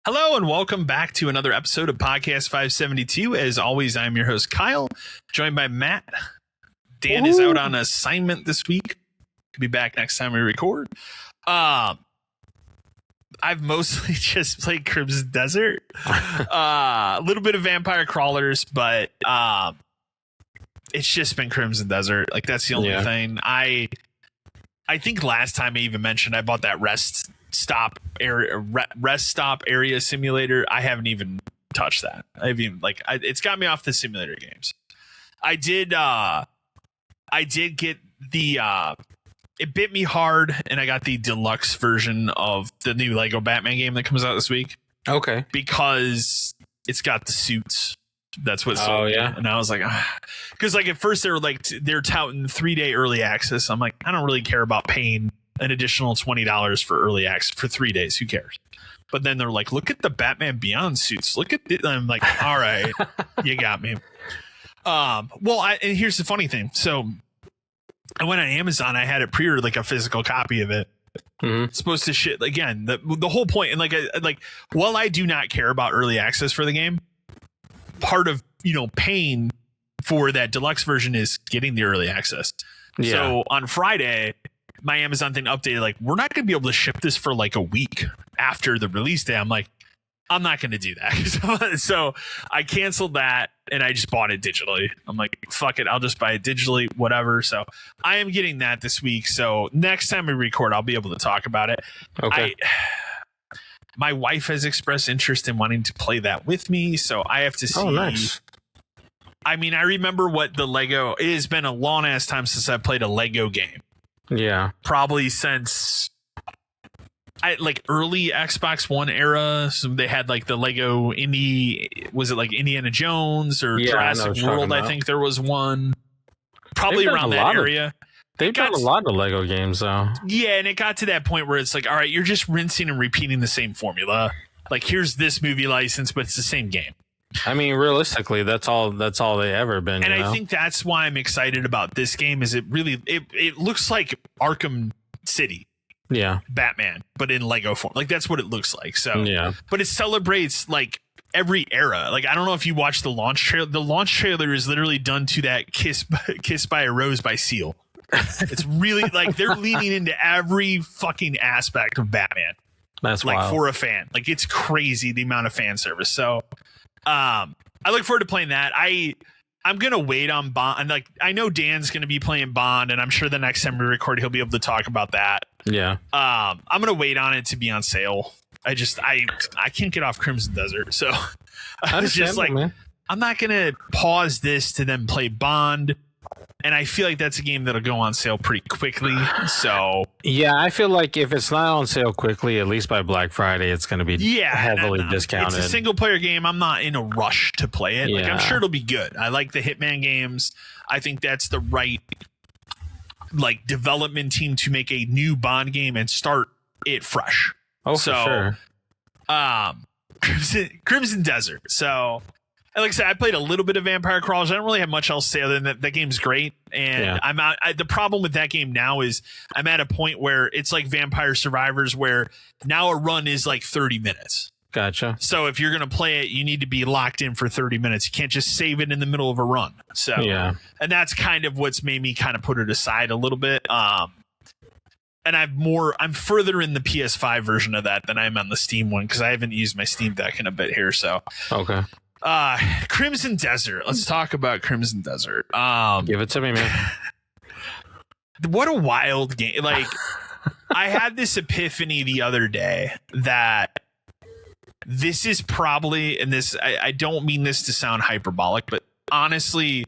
Hello and welcome back to another episode of Podcast 572. As always, I'm your host, Kyle, joined by Matt. Dan is out on assignment this week. He'll be back next time we record. I've mostly just played Crimson Desert. A little bit of Vampire Crawlers, but it's just been Crimson Desert. Like, that's the only thing. I think last time I even mentioned I bought that rest stop area simulator. I haven't even touched that. It's got me off the simulator games. I did get the it bit me hard, and I got the deluxe version of the new Lego Batman game that comes out this week. Okay. Because it's got the suits. That's what. Oh yeah. And I was like, because like at first they're touting 3-day early access. I'm like, I don't really care about paying an additional $20 for early access for 3 days. Who cares? But then they're like, look at the Batman Beyond suits. Look at it. I'm like, all right, you got me. And here's the funny thing. So I went on Amazon. I had it pre-ordered, like a physical copy of it. Mm-hmm. It's supposed to shit again. The whole point, and while I do not care about early access for the game, part of paying for that deluxe version is getting the early access. Yeah. So on Friday, my Amazon thing updated, like, we're not going to be able to ship this for like a week after the release day. I'm like, I'm not going to do that. So I canceled that and I just bought it digitally. I'm like, fuck it, I'll just buy it digitally, whatever. So I am getting that this week. So next time we record, I'll be able to talk about it. Okay. My wife has expressed interest in wanting to play that with me, so I have to see. Oh, nice. I mean, I remember what the Lego. It has been a long ass time since I played a Lego game. Yeah, probably since early Xbox One era. So they had like the Lego Indie. Was it like Indiana Jones or Jurassic World? I think there was one. Probably around that area. They've done a lot of Lego games, though. Yeah, and it got to that point where it's like, all right, you're just rinsing and repeating the same formula. Like, here's this movie license, but it's the same game. I mean, realistically, that's all they ever been. And I think that's why I'm excited about this game. Is it looks like Arkham City, Batman, but in Lego form. Like, that's what it looks like. So yeah, but it celebrates like every era. Like, I don't know if you watched the launch trailer. The launch trailer is literally done to that "Kiss by a Rose" by Seal. It's really like they're leaning into every fucking aspect of Batman. That's like wild. For a fan. Like, it's crazy the amount of fan service. So I look forward to playing that. I'm gonna wait on Bond. And like, I know Dan's gonna be playing Bond, and I'm sure the next time we record he'll be able to talk about that. Yeah. I'm gonna wait on it to be on sale. I can't get off Crimson Desert. So I was just like, man, I'm not gonna pause this to then play Bond. And I feel like that's a game that'll go on sale pretty quickly. So yeah, I feel like if it's not on sale quickly, at least by Black Friday, it's going to be heavily discounted. It's a single player game. I'm not in a rush to play it. Yeah. Like, I'm sure it'll be good. I like the Hitman games. I think that's the right development team to make a new Bond game and start it fresh. Oh, for sure. Crimson Desert. So. And like I said, I played a little bit of Vampire Crawlers. I don't really have much else to say other than that game's great. And I'm out. The problem with that game now is I'm at a point where it's like Vampire Survivors, where now a run is like 30 minutes. Gotcha. So if you're going to play it, you need to be locked in for 30 minutes. You can't just save it in the middle of a run. So and that's kind of what's made me kind of put it aside a little bit. And I'm further in the PS5 version of that than I'm on the Steam one, because I haven't used my Steam Deck in a bit here. So okay. Crimson Desert. Let's talk about Crimson Desert. Give it to me, man. What a wild game. Like, I had this epiphany the other day that this is probably, and this, I don't mean this to sound hyperbolic, but honestly,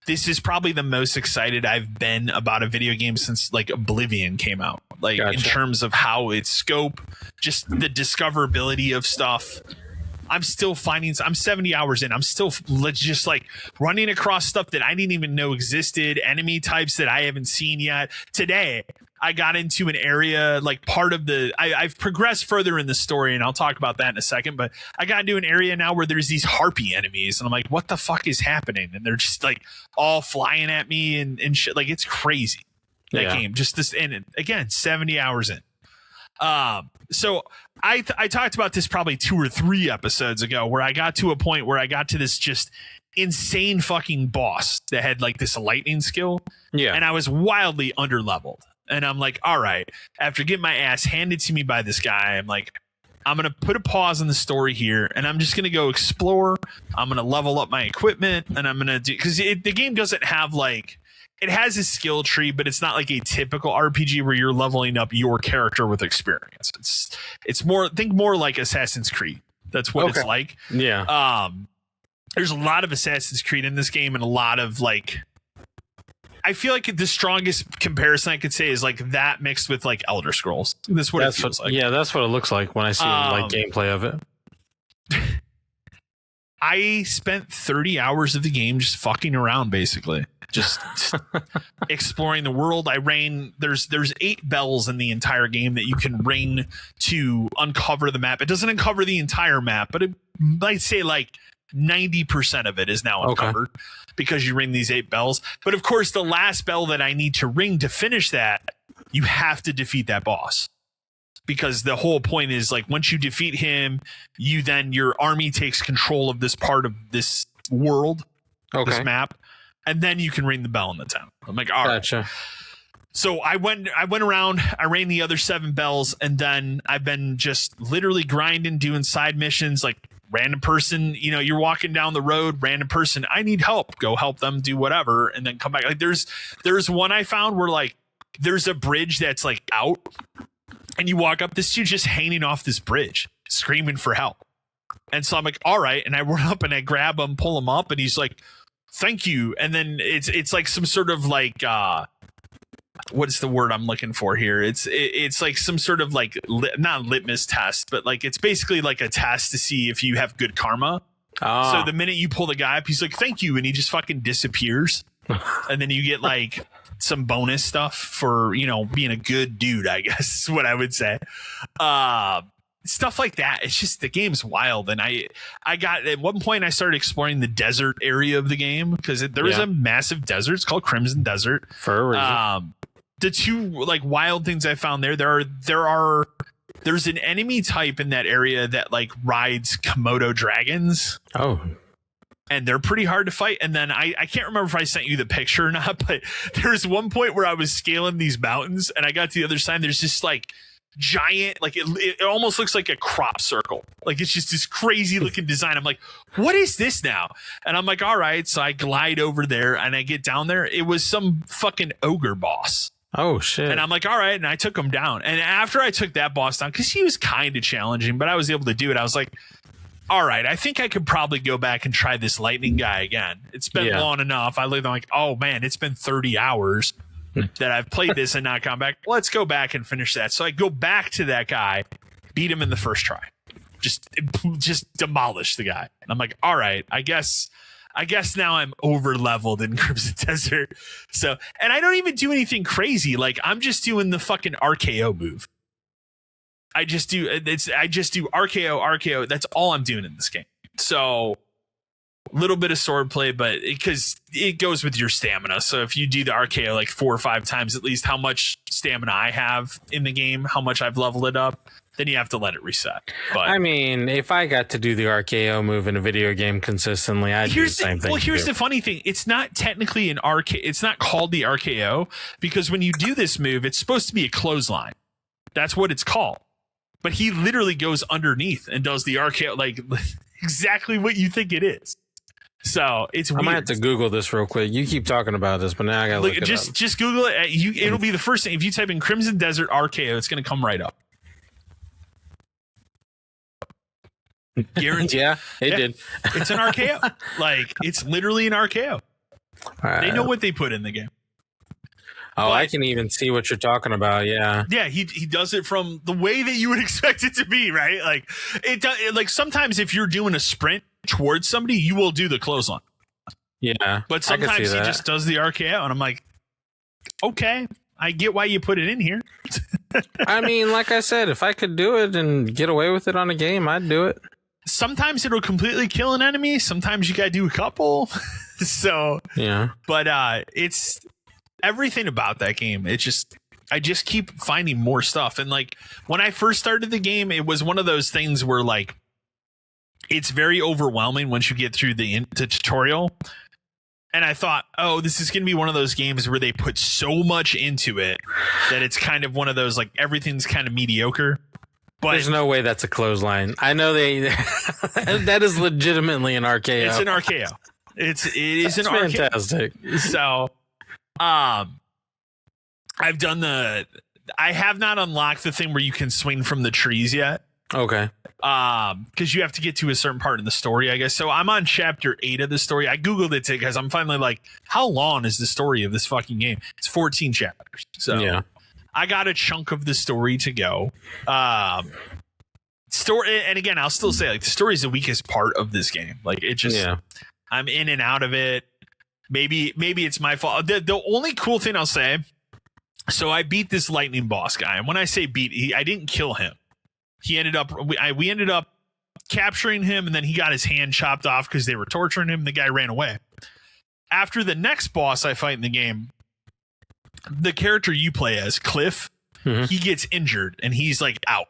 this is probably the most excited I've been about a video game since like Oblivion came out. Like, in terms of how its scope, just the discoverability of stuff. I'm still finding, I'm 70 hours in. I'm still just like running across stuff that I didn't even know existed, enemy types that I haven't seen yet. Today, I got into an area, like part of the, I've progressed further in the story, and I'll talk about that in a second, but I got into an area now where there's these harpy enemies, and I'm like, what the fuck is happening? And they're just like all flying at me and shit. Like, it's crazy. That game, just this, and again, 70 hours in. So I talked about this probably 2 or 3 episodes ago, where I got to a point where I got to this just insane fucking boss that had like this lightning skill. Yeah. And I was wildly underleveled. And I'm like, all right, after getting my ass handed to me by this guy, I'm like, I'm going to put a pause on the story here, and I'm just going to go explore. I'm going to level up my equipment, and I'm going to do, because the game doesn't have like, it has a skill tree, but it's not like a typical RPG where you're leveling up your character with experience. It's more, think more like Assassin's Creed. That's what it's like. Yeah. There's a lot of Assassin's Creed in this game, and a lot of like, I feel like the strongest comparison I could say is like that mixed with like Elder Scrolls. That's what it feels like. Yeah, that's what it looks like when I see like gameplay of it. I spent 30 hours of the game just fucking around, basically. Just exploring the world. There's 8 bells in the entire game that you can ring to uncover the map. It doesn't uncover the entire map, but it might say like 90% of it is now uncovered because you ring these 8 bells. But of course, the last bell that I need to ring to finish that, you have to defeat that boss. Because the whole point is like once you defeat him, your army takes control of this part of this world, this map, and then you can ring the bell in the town. I'm like, all right. So I went around, I rang the other 7 bells, and then I've been just literally grinding, doing side missions, like random person, you're walking down the road, random person, I need help, go help them, do whatever, and then come back. Like there's one I found where like there's a bridge that's like out, and you walk up, this dude just hanging off this bridge, screaming for help. And so I'm like, all right, and I run up and I grab him, pull him up, and he's like, thank you. And then it's like some sort of like what is the word I'm looking for here? It's like some sort of like not litmus test, but like it's basically like a test to see if you have good karma. So the minute you pull the guy up, he's like, thank you, and he just fucking disappears. And then you get like some bonus stuff for being a good dude, I guess is what I would say. Stuff like that. It's just the game's wild. And I got at one point I started exploring the desert area of the game because there is a massive desert. It's called Crimson Desert for a reason. The 2 like wild things I found there's an enemy type in that area that like rides Komodo dragons. Oh. And they're pretty hard to fight. And then I can't remember if I sent you the picture or not, but there's one point where I was scaling these mountains and I got to the other side. There's this like giant, like it almost looks like a crop circle. Like it's just this crazy looking design. I'm like, what is this now? And I'm like, all right. So I glide over there and I get down there. It was some fucking ogre boss. Oh shit. And I'm like, all right. And I took him down. And after I took that boss down, because he was kind of challenging, but I was able to do it. I was like, all right, I think I could probably go back and try this lightning guy again. It's been long enough. I looked, I'm like, oh man, it's been 30 hours that I've played this and not gone back. Let's go back and finish that. So I go back to that guy, beat him in the first try, just demolish the guy. And I'm like, all right, I guess now I'm over leveled in Crimson Desert. So, and I don't even do anything crazy. Like I'm just doing the fucking RKO move. I just do RKO. That's all I'm doing in this game. So a little bit of swordplay, but because it goes with your stamina. So if you do the RKO like 4 or 5 times, at least how much stamina I have in the game, how much I've leveled it up, then you have to let it reset. But I mean, if I got to do the RKO move in a video game consistently, I'd do the same thing. Well, here's the funny thing. It's not technically an RKO. It's not called the RKO because when you do this move, it's supposed to be a clothesline. That's what it's called. But he literally goes underneath and does the RKO, like exactly what you think it is. So it's weird. I might have to Google this real quick. You keep talking about this, but now I gotta look it up. Just Google it. It'll be the first thing. If you type in Crimson Desert RKO, it's going to come right up. Guaranteed. Yeah, it did. It's an RKO. Like it's literally an RKO. They know what they put in the game. Oh, but I can even see what you're talking about. Yeah. Yeah, he does it from the way that you would expect it to be, right? Like like sometimes if you're doing a sprint towards somebody, you will do the clothesline. Yeah. But sometimes he just does the RKO and I'm like, okay, I get why you put it in here. I mean, like I said, if I could do it and get away with it on a game, I'd do it. Sometimes it'll completely kill an enemy. Sometimes you got to do a couple. So, yeah. But it's everything about that game. It's just, I just keep finding more stuff. And like when I first started the game, it was one of those things where like it's very overwhelming once you get through the tutorial. And I thought, oh, this is going to be one of those games where they put so much into it that it's kind of one of those like everything's kind of mediocre. But there's no way that's a clothesline. I know that is legitimately an RKO. It's an RKO. It is an RKO. Fantastic. So, I've done I have not unlocked the thing where you can swing from the trees yet. Okay. Because you have to get to a certain part in the story, I guess. So I'm on chapter 8 of the story. I Googled it because I'm finally like, how long is the story of this fucking game? It's 14 chapters. So yeah. I got a chunk of the story to go. Story, and again, I'll still say like the story is the weakest part of this game. Like it just, I'm in and out of it. Maybe it's my fault. The only cool thing I'll say, so I beat this lightning boss guy, and when I say beat, I didn't kill him. He ended up, we ended up capturing him, and then he got his hand chopped off because they were torturing him. The guy ran away. After the next boss I fight in the game, the character you play as, Cliff, he gets injured and he's like out.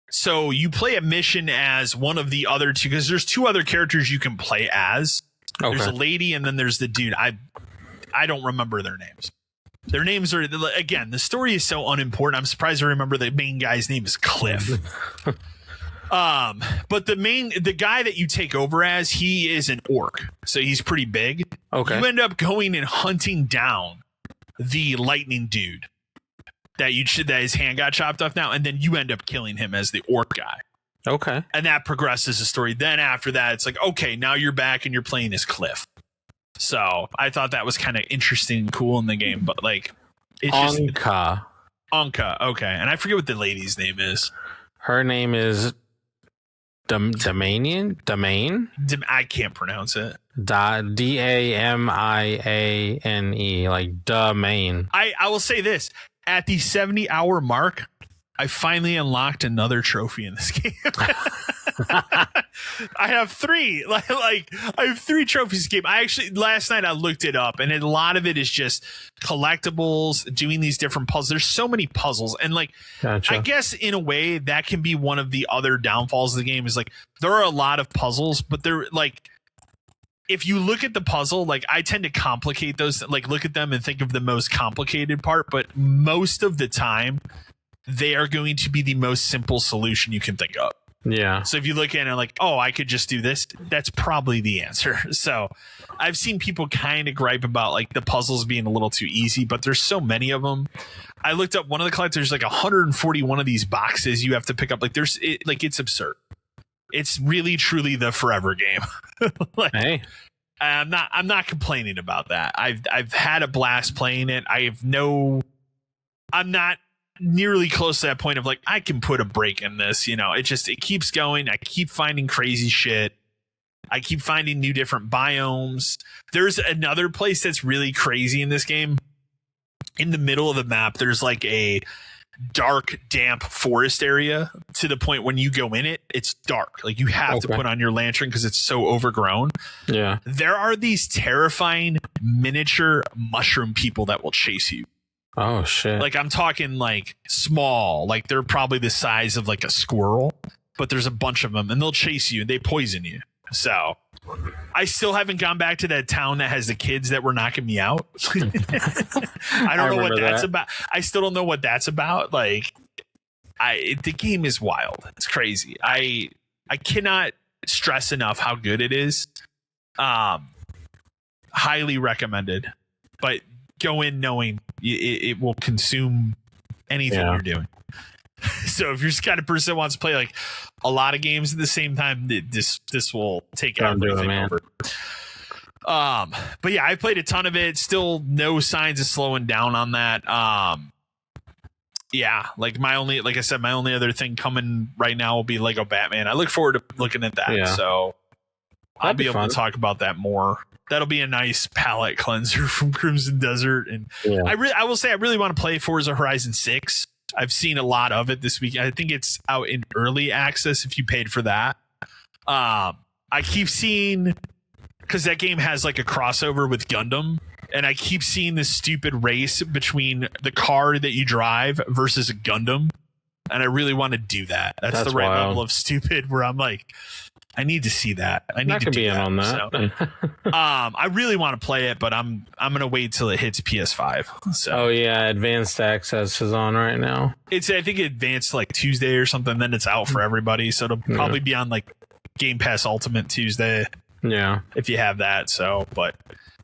So you play a mission as one of the other two, because there's 2 other characters you can play as. Okay. There's a lady and then there's the dude. I don't remember their names. Their names are, again, the story is so unimportant. I'm surprised I remember the main guy's name is Cliff. But the guy that you take over as, he is an orc. So he's pretty big. Okay. You end up going and hunting down the lightning dude that his hand got chopped off now, and then you end up killing him as the orc guy. Okay. And that progresses the story. Then after that, it's like, okay, now you're back and you're playing as Cliff. So I thought that was kind of interesting and cool in the game, but like it's Anka. Anka, okay. And I forget what the lady's name is. Her name is Domain. I can't pronounce it. Damiane, like domain. I will say this. At the 70-hour mark, I finally unlocked another trophy in this game. I have 3. Like I have 3 trophies in this game. I actually last night I looked it up, and a lot of it is just collectibles, doing these different puzzles. There's so many puzzles, and like gotcha. I guess in a way that can be one of the other downfalls of the game is like there are a lot of puzzles, but they're like if you look at the puzzle, like I tend to complicate those, like look at them and think of the most complicated part, but most of the time they are going to be the most simple solution you can think of. Yeah. So if you look at it like, oh, I could just do this, that's probably the answer. So I've seen people kind of gripe about like the puzzles being a little too easy, but there's so many of them. I looked up one of the collectors, like 141 of these boxes you have to pick up. Like it's absurd. It's really truly the forever game. Like, hey. I'm not complaining about that. I've had a blast playing it. I'm not nearly close to that point of like I can put a break in this, you know. It keeps going. I keep finding crazy shit. I keep finding new different biomes. There's another place that's really crazy in this game. In the middle of the map, there's like a dark, damp forest area to the point when you go in it, it's dark. Like you have to put on your lantern because it's so overgrown. Yeah. There are these terrifying miniature mushroom people that will chase you. Oh shit. Like I'm talking like small, like they're probably the size of like a squirrel, but there's a bunch of them and they'll chase you and they poison you. So I still haven't gone back to that town that has the kids that were knocking me out. I don't know what that's about. I still don't know what that's about. Like the game is wild. It's crazy. I cannot stress enough how good it is. Highly recommended, but go in knowing it will consume anything you're doing. So if you're just kind of person that wants to play like a lot of games at the same time, this will take everything over. But yeah, I played a ton of it. Still no signs of slowing down on that. Yeah, like I said, my only other thing coming right now will be Lego Batman. I look forward to looking at that. Yeah. So I'll be able to talk about that more. That'll be a nice palate cleanser from Crimson Desert. And I will say I really want to play Forza Horizon 6. I've seen a lot of it this week. I think it's out in early access if you paid for that. I keep seeing, because that game has like a crossover with Gundam. and I keep seeing this stupid race between the car that you drive versus a Gundam, and I really want to do that. That's the right wild. level of stupid where I'm like, I need to see that. I need to be in on that. So, I really want to play it, but I'm gonna wait till it hits PS5. So. Oh yeah, Advanced Access is on right now. I think it advanced like Tuesday or something. Then it's out for everybody, so it'll probably be on like Game Pass Ultimate Tuesday. Yeah, if you have that. So, but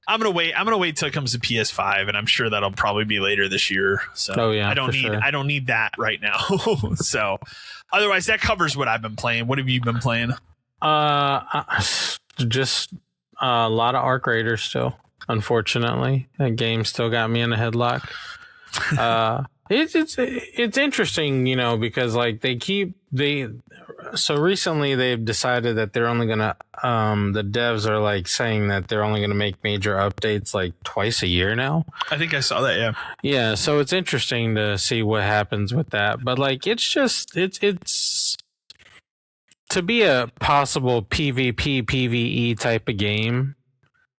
I'm gonna wait till it comes to PS5, and I'm sure that'll probably be later this year. So, I don't need that right now. So, otherwise, that covers what I've been playing. What have you been playing? Just a lot of Arc Raiders still. Unfortunately, that game still got me in a headlock. It's interesting, you know, because like so recently they've decided that they're only gonna the devs are like saying that they're only gonna make major updates like twice a year now. I think I saw that. Yeah. So it's interesting to see what happens with that, but like it's to be a possible PvP, PvE type of game,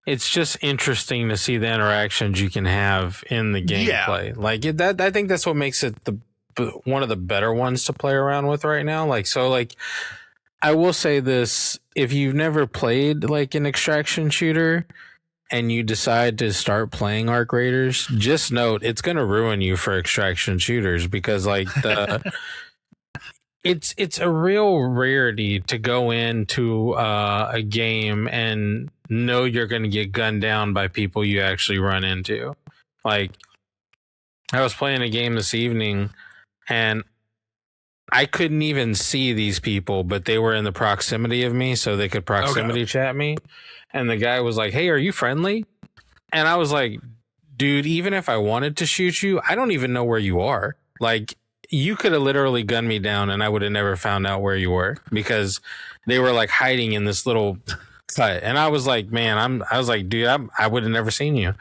it's just interesting to see the interactions you can have in the gameplay. Yeah. Like that, I think that's what makes it one of the better ones to play around with right now. Like, so like, I will say this, if you've never played like an extraction shooter and you decide to start playing Arc Raiders, just note it's going to ruin you for extraction shooters because like it's a real rarity to go into a game and know you're going to get gunned down by people you actually run into. Like, I was playing a game this evening and I couldn't even see these people, but they were in the proximity of me, so they could proximity chat me. And the guy was like, "Hey, are you friendly?" And I was like, "Dude, even if I wanted to shoot you, I don't even know where you are. Like, you could have literally gunned me down and I would have never found out where you were because they were like hiding in this little cut." And I was like, man, I was like, dude, I would have never seen you.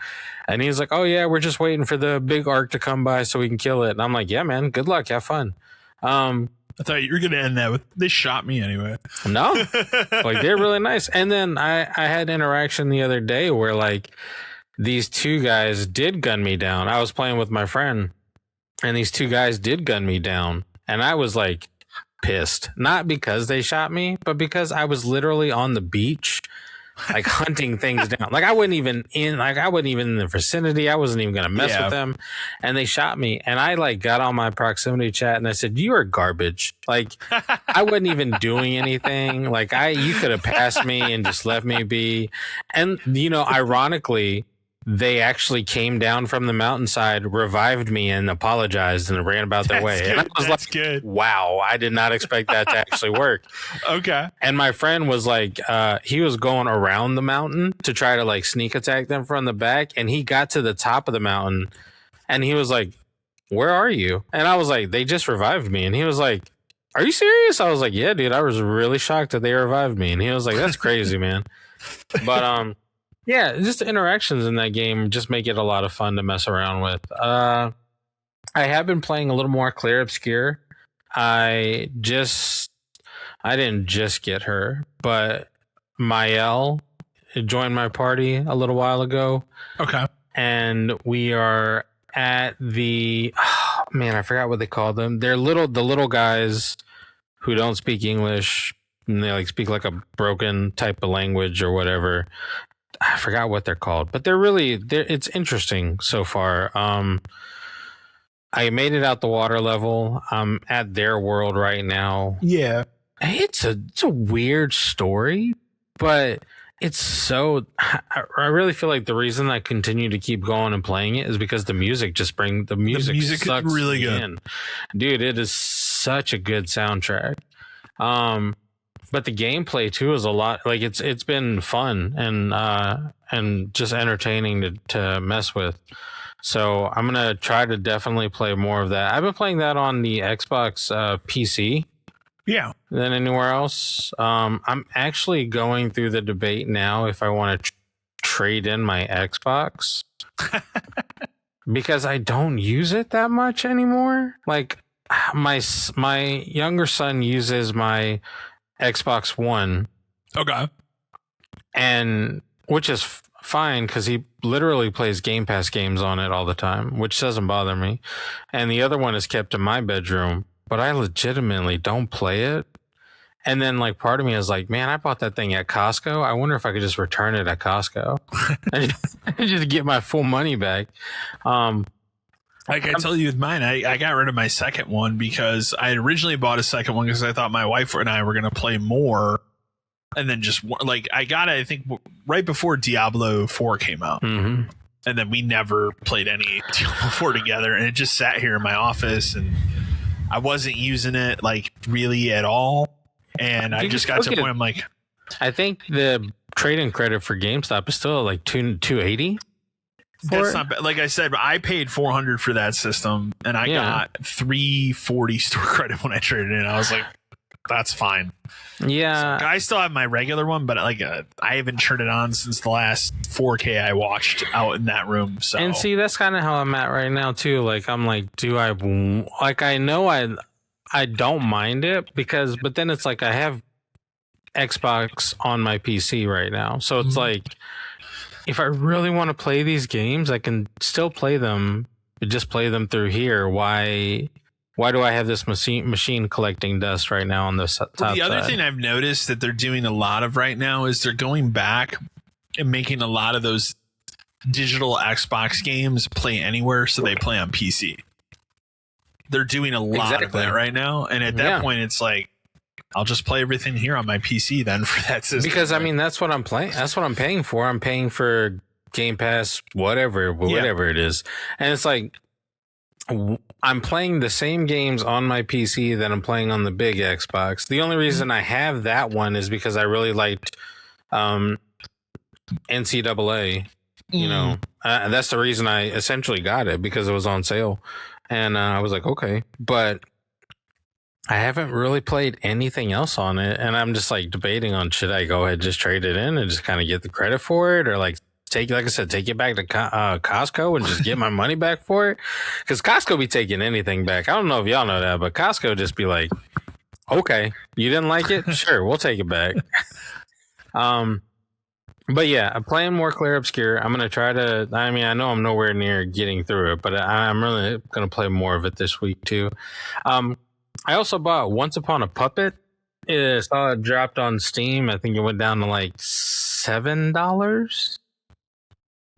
And he was like, "Oh yeah, we're just waiting for the big arc to come by so we can kill it." And I'm like, "Yeah, man, good luck. Have fun." I thought you were going to end that with, "They shot me anyway." No, like they're really nice. And then I had interaction the other day where like these two guys did gun me down. I was playing with my friend and these two guys did gun me down. And I was like pissed, not because they shot me, but because I was literally on the beach, like hunting things down. Like I wasn't even in the vicinity. I wasn't even going to mess with them. And they shot me. And I like got on my proximity chat and I said, "You are garbage." Like I wasn't even doing anything. Like you could have passed me and just left me be. And you know, ironically, they actually came down from the mountainside, revived me, and apologized and ran about their way. Good. And I was That's good. Wow, I did not expect that to actually work. Okay. And my friend was like, he was going around the mountain to try to like sneak attack them from the back. And he got to the top of the mountain and he was like, "Where are you?" And I was like, "They just revived me." And he was like, "Are you serious?" I was like, "Yeah, dude, I was really shocked that they revived me." And he was like, "That's crazy, man." But, yeah, just the interactions in that game just make it a lot of fun to mess around with. I have been playing a little more Claire Obscure. I didn't just get her, but Mael joined my party a little while ago. Okay. And we are at I forgot what they call them. They're the little guys who don't speak English and they like speak like a broken type of language or whatever. I forgot what they're called, but it's interesting so far. I made it out the water level. I'm at their world right now. Yeah. It's a weird story, but I really feel like the reason I continue to keep going and playing it is because the music sucks is really good. In. Dude, it is such a good soundtrack. But the gameplay too is a lot. Like it's been fun and just entertaining to mess with. So I'm gonna try to definitely play more of that. I've been playing that on the Xbox PC. Yeah. Than anywhere else. I'm actually going through the debate now if I want to trade in my Xbox because I don't use it that much anymore. Like my younger son uses my Xbox One. Okay. And which is fine because he literally plays Game Pass games on it all the time, which doesn't bother me. And the other one is kept in my bedroom, but I legitimately don't play it. And then, like, part of me is like, man, I bought that thing at Costco. I wonder if I could just return it at Costco and just get my full money back. Like I told you with mine, I got rid of my second one because I had originally bought a second one because I thought my wife and I were going to play more. And then just like I got it, I think, right before Diablo 4 came out. Mm-hmm. And then we never played any Diablo 4 together. And it just sat here in my office and I wasn't using it like really at all. And I just got to the point I'm like, I think the trade-in credit for GameStop is still like $280. That's not bad. Like I said, I paid $400 for that system, and I got $340 store credit when I traded in. I was like, "That's fine." Yeah, so I still have my regular one, but like I haven't turned it on since the last 4K I watched out in that room. So, and see, that's kind of how I'm at right now too. Like I'm like, do I like? I know I don't mind it but then it's like I have Xbox on my PC right now, so it's like. If I really want to play these games, I can still play them, but just play them through here. Why do I have this machine collecting dust right now on the top side? The other thing I've noticed that they're doing a lot of right now is they're going back and making a lot of those digital Xbox games play anywhere, so they play on PC. They're doing a lot of that right now, and at that point, it's like, I'll just play everything here on my PC then for that system. Because I mean, that's what I'm playing. That's what I'm paying for. I'm paying for Game Pass, whatever it is. And it's like, I'm playing the same games on my PC that I'm playing on the big Xbox. The only reason I have that one is because I really liked NCAA. You know, that's the reason I essentially got it, because it was on sale. And I was like, okay, but I haven't really played anything else on it, and I'm just like debating on, should I go ahead and just trade it in and just kind of get the credit for it, or like take it back to Costco and just get my money back for it? Because Costco be taking anything back. I don't know if y'all know that, but Costco just be like, okay, you didn't like it? Sure, we'll take it back. But yeah, I'm playing more Clair Obscur. I'm gonna try to. I mean, I know I'm nowhere near getting through it, but I'm really gonna play more of it this week too. I also bought Once Upon a Puppet. I saw it dropped on Steam. I think it went down to like $7.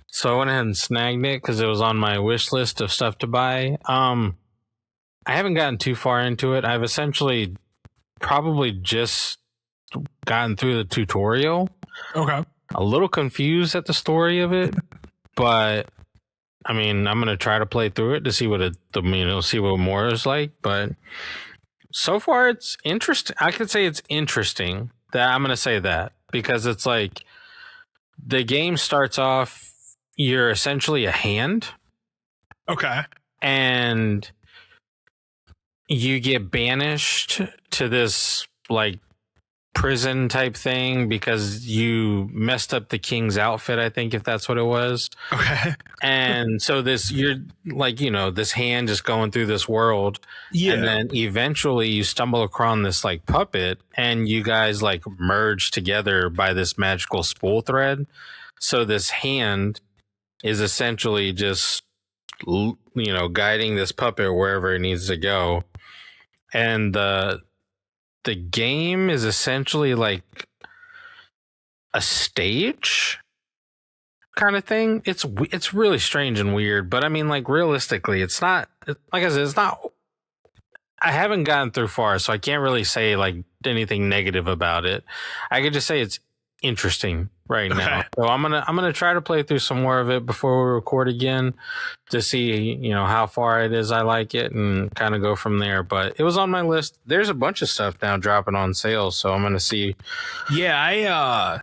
So I went ahead and snagged it because it was on my wish list of stuff to buy. I haven't gotten too far into it. I've essentially probably just gotten through the tutorial. Okay. A little confused at the story of it, but I mean, I'm gonna try to play through it to see what see what more is like. But so far, it's interesting. I could say it's interesting. That I'm gonna say that because it's like the game starts off. You're essentially a hand. Okay. And you get banished to this like prison type thing because you messed up the king's outfit, I think, if that's what it was. Okay. And so you're like, this hand just going through this world. Yeah. And then eventually you stumble across this like puppet, and you guys like merge together by this magical spool thread. So this hand is essentially just, guiding this puppet wherever it needs to go. And the game is essentially like a stage kind of thing. It's really strange and weird, but I mean, like, realistically, it's not, like I said, it's not, I haven't gotten through far, so I can't really say like anything negative about it. I could just say it's interesting right now. So I'm gonna try to play through some more of it before we record again to see how far it is I like it, and kind of go from there. But it was on my list. There's a bunch of stuff now dropping on sale, so I'm gonna see. Yeah,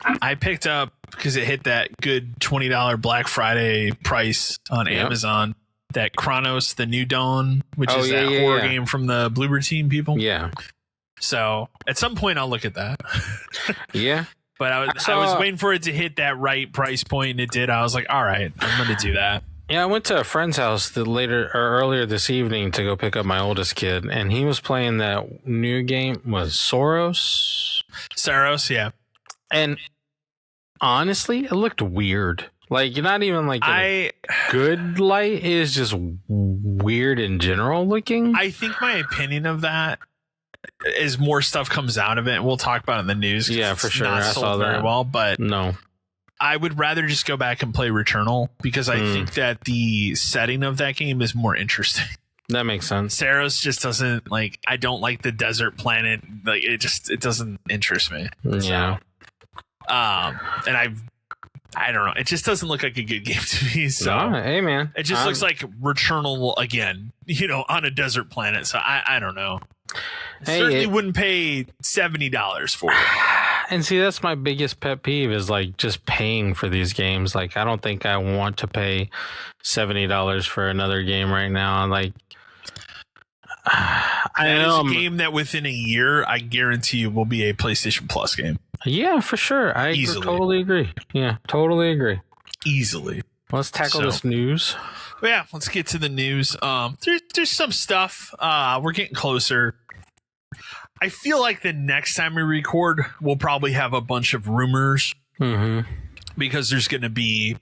I picked up, because it hit that good $20 Black Friday price on Amazon, that Chronos: The New Dawn, which is that horror game from the Bloober Team people. Yeah. So at some point I'll look at that. Yeah. But I was waiting for it to hit that right price point, and it did. I was like, all right, I'm going to do that. Yeah, I went to a friend's house earlier this evening to go pick up my oldest kid, and he was playing that new game, was Soros, yeah. And honestly, it looked weird. Like, not even like a good light. It is just weird in general looking. I think my opinion of that is more stuff comes out of it, and we'll talk about it in the news. Yeah, for sure. Not I sold saw very that. well, but no, I would rather just go back and play Returnal because I think that the setting of that game is more interesting. That makes sense. Saros just doesn't like. I don't like the desert planet. Like it doesn't interest me. Yeah. So, and I don't know. It just doesn't look like a good game to me. So no, hey man, it just looks like Returnal again. On a desert planet. So I don't know. Certainly wouldn't pay $70 for it. And see, that's my biggest pet peeve is like just paying for these games. Like, I don't think I want to pay $70 for another game right now. Like, That is a game that within a year, I guarantee you will be a PlayStation Plus game. Yeah, for sure. I totally agree. Yeah, totally agree. Easily. Let's tackle this news. Yeah, let's get to the news. There's some stuff. We're getting closer. I feel like the next time we record, we'll probably have a bunch of rumors because there's going to be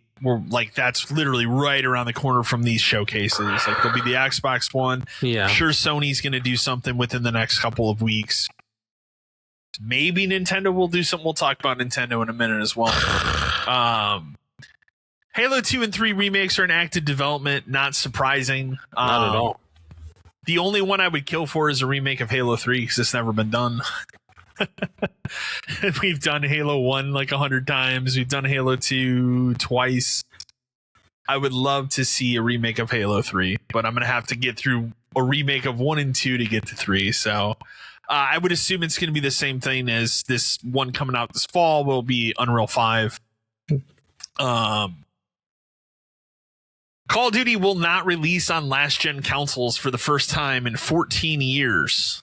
that's literally right around the corner from these showcases. Like there'll be the Xbox One. Yeah, I'm sure Sony's going to do something within the next couple of weeks. Maybe Nintendo will do something. We'll talk about Nintendo in a minute as well. Halo 2 and 3 remakes are in active development. Not surprising. Not at all. The only one I would kill for is a remake of Halo 3 because it's never been done. We've done Halo 1 like 100 times. We've done Halo 2 twice. I would love to see a remake of Halo 3, but I'm going to have to get through a remake of 1 and 2 to get to 3. So I would assume it's going to be the same thing as this one coming out this fall will be Unreal 5. Call of Duty will not release on last-gen consoles for the first time in 14 years.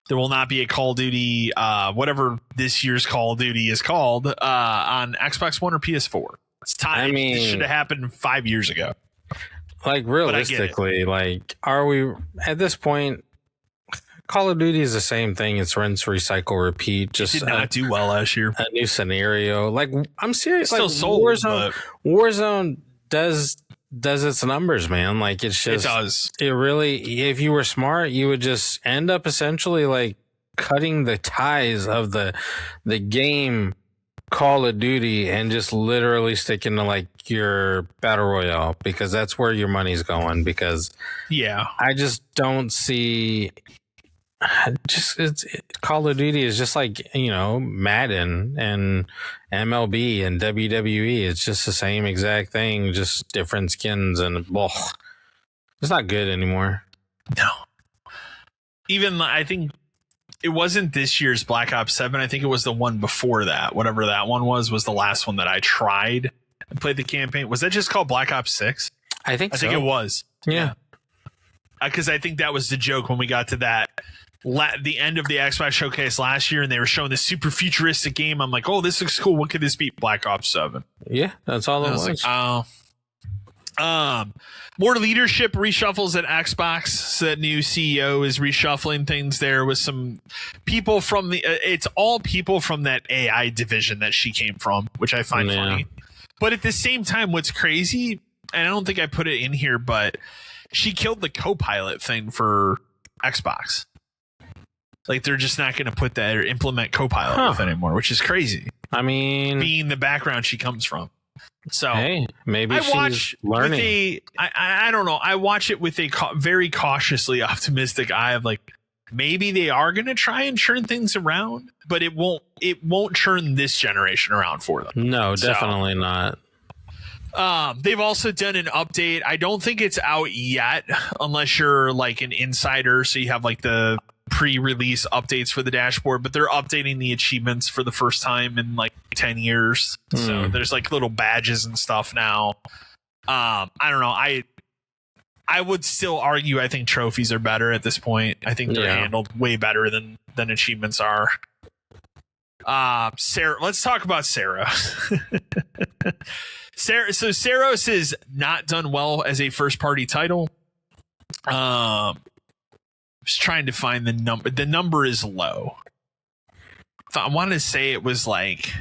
There will not be a Call of Duty, whatever this year's Call of Duty is called, on Xbox One or PS4. It's time. I mean, this should have happened 5 years ago. Like, realistically, like, are we, at this point, Call of Duty is the same thing. It's rinse, recycle, repeat. Just did not do well last year. A new scenario. Like, I'm serious. Still like, sold, Warzone does its numbers, man. Like, it's just, it does. It really, if you were smart, you would just end up essentially like cutting the ties of the game Call of Duty and just literally sticking to like your battle royale because that's where your money's going. Because I just don't see. Call of Duty is just like, Madden and MLB and WWE. It's just the same exact thing, just different skins, and it's not good anymore. No. Even I think it wasn't this year's Black Ops 7. I think it was the one before that. Whatever that one was the last one that I tried and played the campaign. Was that just called Black Ops 6? I think it was. Yeah. Because I think that was the joke when we got to that. The end of the Xbox showcase last year, and they were showing this super futuristic game. I'm like, oh, this looks cool. What could this be? Black Ops 7. Yeah, that's all it was. Like, more leadership reshuffles at Xbox. So that new CEO is reshuffling things there with some people from it's all people from that AI division that she came from, which I find funny. But at the same time, what's crazy, and I don't think I put it in here, but she killed the Copilot thing for Xbox. Like, they're just not going to put that or implement Copilot with anymore, which is crazy. I mean, being the background she comes from. So, hey, maybe she's learning. I don't know. I watch it with a very cautiously optimistic eye of like, maybe they are going to try and churn things around, but it won't churn this generation around for them. No, definitely not. They've also done an update. I don't think it's out yet unless you're like an insider. So you have like the pre-release updates for the dashboard, but they're updating the achievements for the first time in like 10 years. So there's like little badges and stuff now. I don't know. I would still argue I think trophies are better at this point. I think they're handled way better than achievements are. Sarah, let's talk about Sarah. So Saros has not done well as a first party title. Just trying to find the number. The number is low. I wanted to say it was like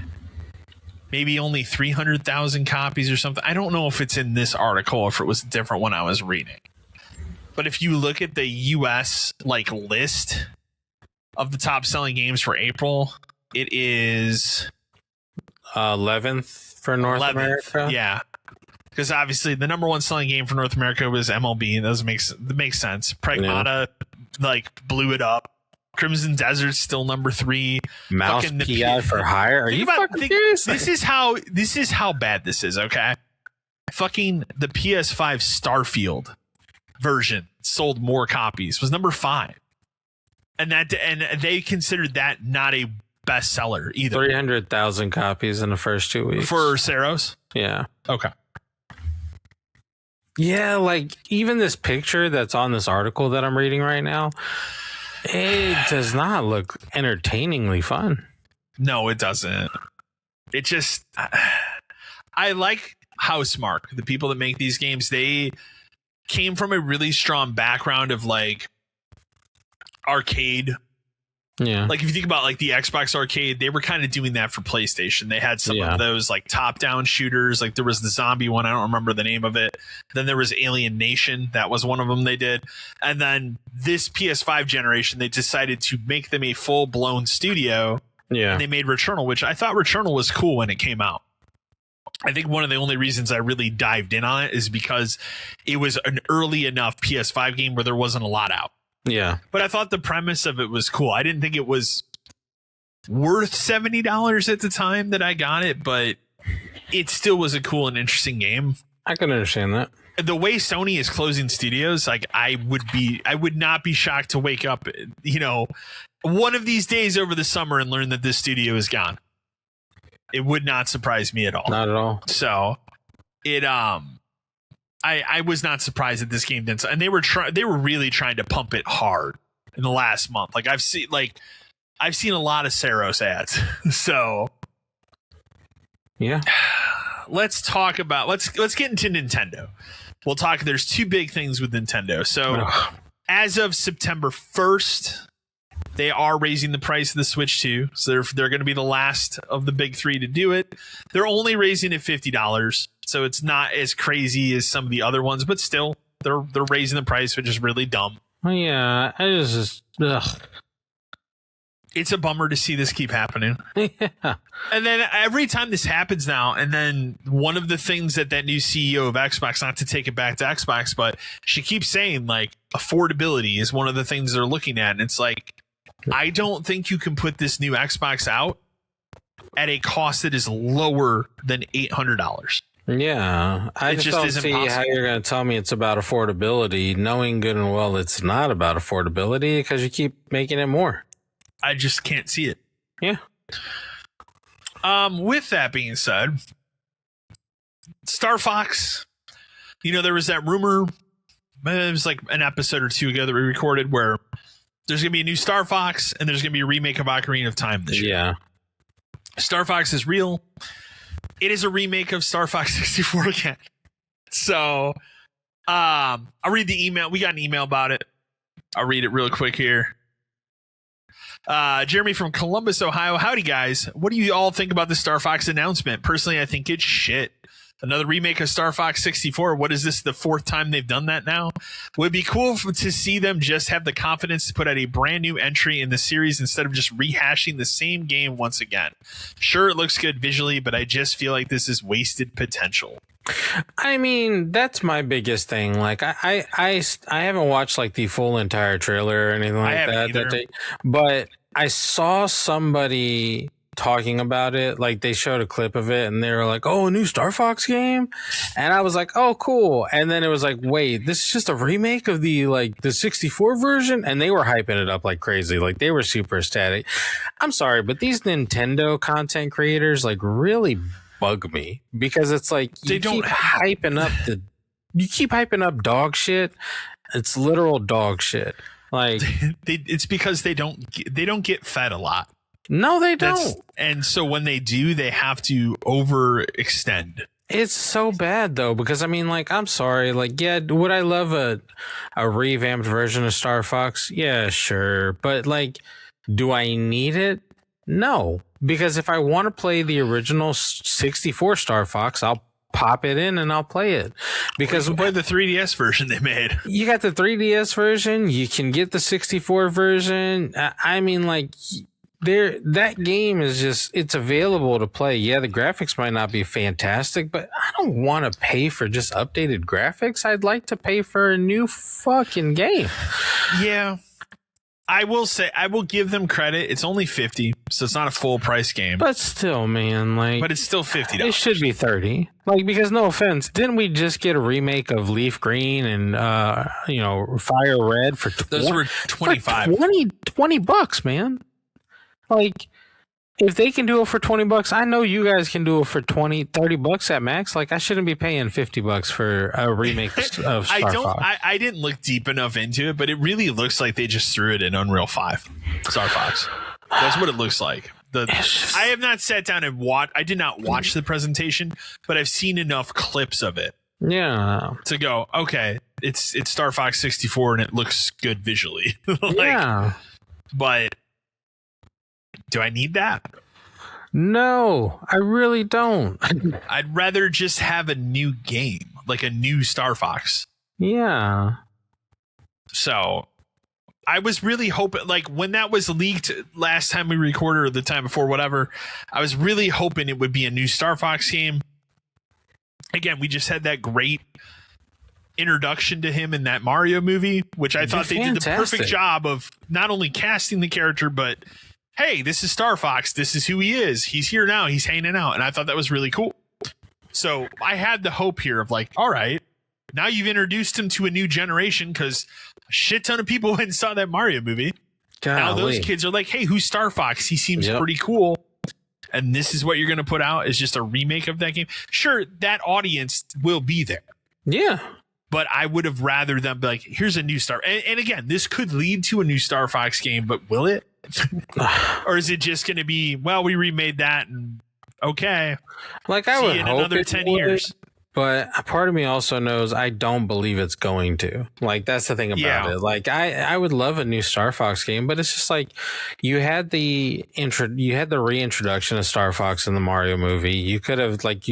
maybe only 300,000 copies or something. I don't know if it's in this article or if it was a different one I was reading. But if you look at the US like list of the top selling games for April, it is 11th for North 11th. America. Yeah. Because obviously the number one selling game for North America was MLB. That makes sense. Pragmata like blew it up. Crimson Desert's still number 3. Mouse Fucking PI for hire. Are you fucking serious? This is how bad this is. Okay. Fucking the PS5 Starfield version sold more copies. Was number 5. And they considered that not a bestseller either. 300,000 copies in the first 2 weeks for Saros. Yeah. Okay. Yeah, like even this picture that's on this article that I'm reading right now, it does not look entertainingly fun. No, it doesn't. It just, I like Housemarque, the people that make these games. They came from a really strong background of like arcade. Yeah. Like if you think about like the Xbox arcade, they were kind of doing that for PlayStation. They had some of those like top down shooters. Like there was the zombie one. I don't remember the name of it. Then there was Alien Nation. That was one of them they did. And then this PS5 generation, they decided to make them a full blown studio. Yeah. And they made Returnal, which I thought Returnal was cool when it came out. I think one of the only reasons I really dived in on it is because it was an early enough PS5 game where there wasn't a lot out. Yeah. But I thought the premise of it was cool. I didn't think it was worth $70 at the time that I got it, but it still was a cool and interesting game. I can understand that. The way Sony is closing studios, like I would not be shocked to wake up, one of these days over the summer and learn that this studio is gone. It would not surprise me at all. Not at all. So it I was not surprised that this game didn't, and they were really trying to pump it hard in the last month. Like I've seen a lot of Saros ads. So yeah, let's get into Nintendo. We'll talk. There's 2 big things with Nintendo. So as of September 1st, they are raising the price of the Switch 2. So they're going to be the last of the big 3 to do it. They're only raising it $50. So it's not as crazy as some of the other ones, but still they're raising the price, which is really dumb. Well, yeah, I just It's a bummer to see this keep happening. yeah. And then every time this happens now, and then one of the things that new CEO of Xbox, not to take it back to Xbox, but she keeps saying like affordability is one of the things they're looking at. And it's like, I don't think you can put this new Xbox out at a cost that is lower than $800. Yeah, I just don't see how you're going to tell me it's about affordability, knowing good and well it's not about affordability because you keep making it more. I just can't see it. Yeah. With that being said, Star Fox, there was that rumor. It was like an episode or 2 ago that we recorded where there's going to be a new Star Fox and there's going to be a remake of Ocarina of Time this year. Yeah. Star Fox is real. It is a remake of Star Fox 64 again. So I'll read the email. We got an email about it. I'll read it real quick here. Jeremy from Columbus, Ohio. Howdy, guys. What do you all think about the Star Fox announcement? Personally, I think it's shit. Another remake of Star Fox 64. What is this, the 4th time they've done that now? Would be cool to see them just have the confidence to put out a brand new entry in the series instead of just rehashing the same game once again. Sure, it looks good visually, but I just feel like this is wasted potential. I mean, that's my biggest thing. Like, I haven't watched like the full entire trailer or anything like that. But I saw somebody talking about it. Like, they showed a clip of it and they were like, "Oh, a new Star Fox game," and I was like, "Oh, cool." And then it was like, "Wait, this is just a remake of the 64 version," and they were hyping it up like crazy. Like, they were super ecstatic. I'm sorry, but these Nintendo content creators like really bug me because it's like you keep hyping up dog shit. It's literal dog shit. Like it's because they don't get fed a lot. No, they don't. And so when they do, they have to overextend. It's so bad though, because I mean, like, I'm sorry, like, yeah, would I love a revamped version of Star Fox? Yeah, sure. But like, do I need it? No, because if I want to play the original 64 Star Fox, I'll pop it in and I'll play it. Because play the 3DS version they made. You got the 3DS version, you can get the 64 version. I mean, like, that game is just, it's available to play. Yeah, the graphics might not be fantastic, but I don't want to pay for just updated graphics. I'd like to pay for a new fucking game. Yeah. I will say, I will give them credit. It's only $50, so it's not a full price game. But still, man, like, but it's still $50. It should be $30. Like, because no offense, didn't we just get a remake of Leaf Green and Fire Red for those were $25? $20, man. Like, if they can do it for $20, I know you guys can do it for $30 at max. Like, I shouldn't be paying $50 for a remake of Star Fox. I didn't look deep enough into it, but it really looks like they just threw it in Unreal 5. Star Fox. That's what it looks like. I have not sat down and I did not watch the presentation, but I've seen enough clips of it. Yeah. To go, okay, it's Star Fox 64 and it looks good visually. Yeah. But do I need that? No, I really don't. I'd rather just have a new game, like a new Star Fox. Yeah. So I was really hoping, like, when that was leaked last time we recorded or the time before, whatever, I was really hoping it would be a new Star Fox game. Again, we just had that great introduction to him in that Mario movie, which I thought they did the perfect job of not only casting the character, but hey, this is Star Fox. This is who he is. He's here now. He's hanging out. And I thought that was really cool. So I had the hope here of like, all right, now you've introduced him to a new generation because a shit ton of people went and saw that Mario movie. Golly. Now those kids are like, hey, who's Star Fox? He seems pretty cool. And this is what you're going to put out is just a remake of that game. Sure, that audience will be there. Yeah. But I would have rather them be like, here's a new Star. And again, this could lead to a new Star Fox game, but will it? Or is it just going to be, well, we remade that and okay. Like, I would in hope another 10 years. But a part of me also knows I don't believe it's going to. Like, that's the thing about it. Like, I would love a new Star Fox game, but it's just like you had the reintroduction of Star Fox in the Mario movie. You could have, like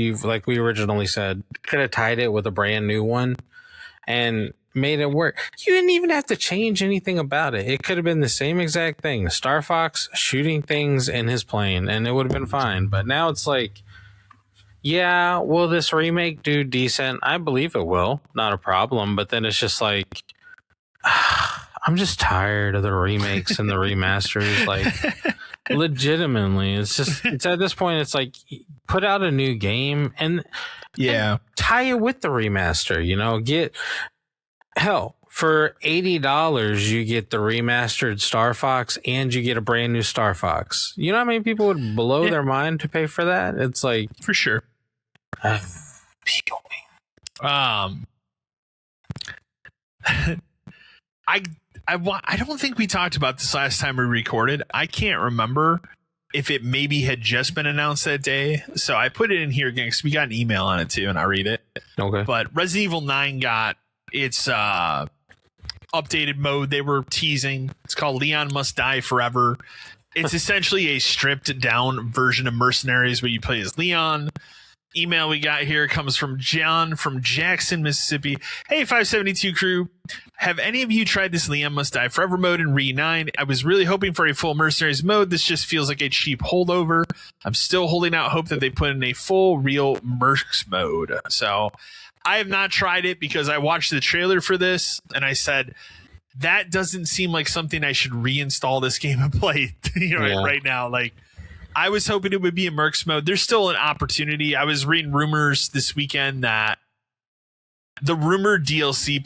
we originally said, could have tied it with a brand new one and made it work. You didn't even have to change anything about it. It could have been the same exact thing. Star Fox shooting things in his plane, and it would have been fine. But now it's like, yeah, will this remake do decent? I believe it will. Not a problem. But then it's just like, I'm just tired of the remakes and the remasters. Like, legitimately, it's at this point, it's like, put out a new game and tie it with the remaster, get hell. For $80, you get the remastered Star Fox and you get a brand new Star Fox. You know how many people would blow their mind to pay for that? It's like, for sure. I don't think we talked about this last time we recorded. I can't remember if it maybe had just been announced that day. So I put it in here again because we got an email on it too, and I'll read it. Okay. But Resident Evil 9 got its updated mode they were teasing. It's called Leon Must Die Forever. It's essentially a stripped down version of Mercenaries where you play as Leon. Email we got here comes from John from Jackson, Mississippi. Hey, 572 crew. Have any of you tried this Leon Must Die Forever mode in Re 9? I was really hoping for a full Mercenaries mode. This just feels like a cheap holdover. I'm still holding out hope that they put in a full real Mercs mode. So I have not tried it because I watched the trailer for this and I said, that doesn't seem like something I should reinstall this game and play right now. Like, I was hoping it would be a Mercs mode. There's still an opportunity. I was reading rumors this weekend that the rumored DLC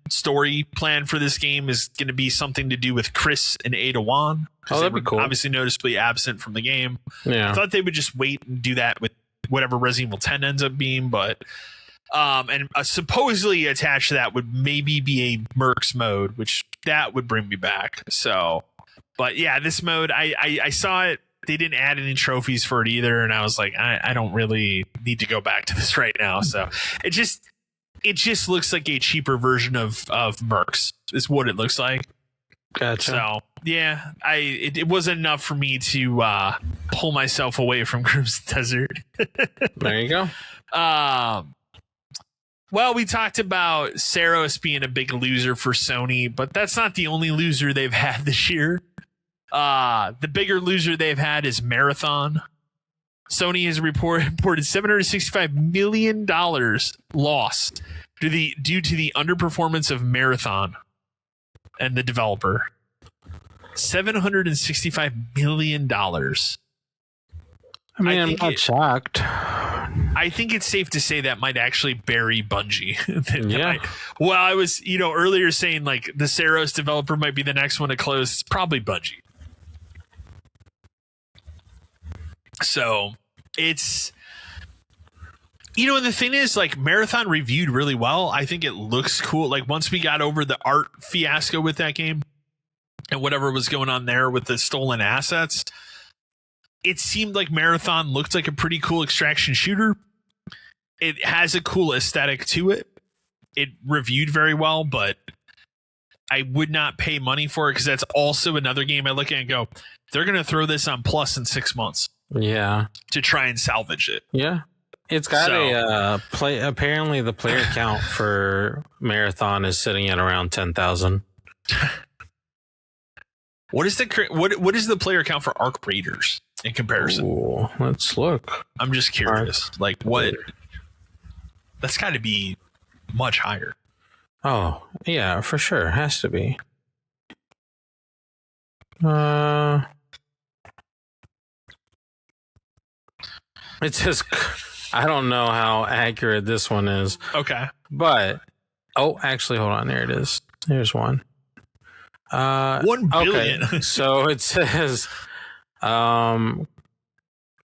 story plan for this game is going to be something to do with Chris and Ada Wong. Oh, that'd be cool. Obviously noticeably absent from the game. Yeah. I thought they would just wait and do that with whatever Resident Evil 10 ends up being, but and supposedly attached to that would maybe be a Mercs mode, which that would bring me back. So, but yeah, this mode, I saw it. They didn't add any trophies for it either, and I was like, I don't really need to go back to this right now. So it just looks like a cheaper version of Mercs is what it looks like. Gotcha. So yeah, it wasn't enough for me to pull myself away from Crimson Desert. There you go. Well, we talked about Saros being a big loser for Sony, but that's not the only loser they've had this year. The bigger loser they've had is Marathon. Sony has reported $765 million lost due to the underperformance of Marathon and the developer. $765 million. I mean, I'm not shocked. I think it's safe to say that might actually bury Bungie. Yeah. Well, I was, earlier saying like the Saros developer might be the next one to close. It's probably Bungie. So it's, and the thing is, like, Marathon reviewed really well. I think it looks cool. Like, once we got over the art fiasco with that game and whatever was going on there with the stolen assets, it seemed like Marathon looked like a pretty cool extraction shooter. It has a cool aesthetic to it. It reviewed very well, but I would not pay money for it because that's also another game I look at and go, they're going to throw this on Plus in 6 months. Yeah. To try and salvage it. Yeah. It's got apparently the player count for Marathon is sitting at around 10,000. What is the player count for Arc Raiders in comparison? Ooh, let's look. I'm just curious. Like, what? That's got to be much higher. Oh, yeah, for sure. Has to be. It says, I don't know how accurate this one is. Okay. But, actually, hold on. There it is. There's one. 1 billion. Okay. So it says, in a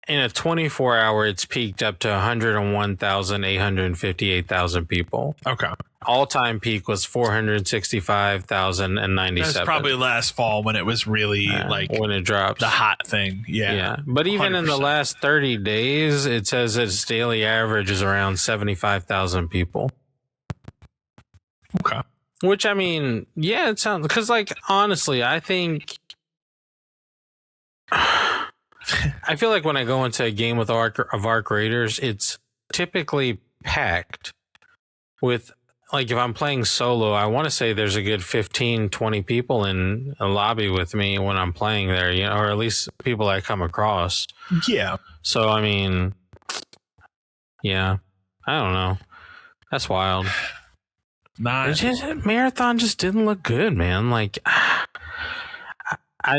24-hour, it's peaked up to 101,858,000 people. Okay. All-time peak was 465,097. That's probably last fall when it was really when it drops, the hot thing. Yeah. But even 100%. in the last 30 days, it says its daily average is around 75,000 people. Okay. Which, I mean, yeah, it sounds, because, like, honestly, I think I feel like when I go into a game with Arc Raiders, it's typically packed with, like, if I'm playing solo, I want to say there's a good 15, 20 people in a lobby with me when I'm playing there, or at least people I come across. Yeah. So, I mean, yeah, I don't know. That's wild. Marathon just didn't look good, man. Like, I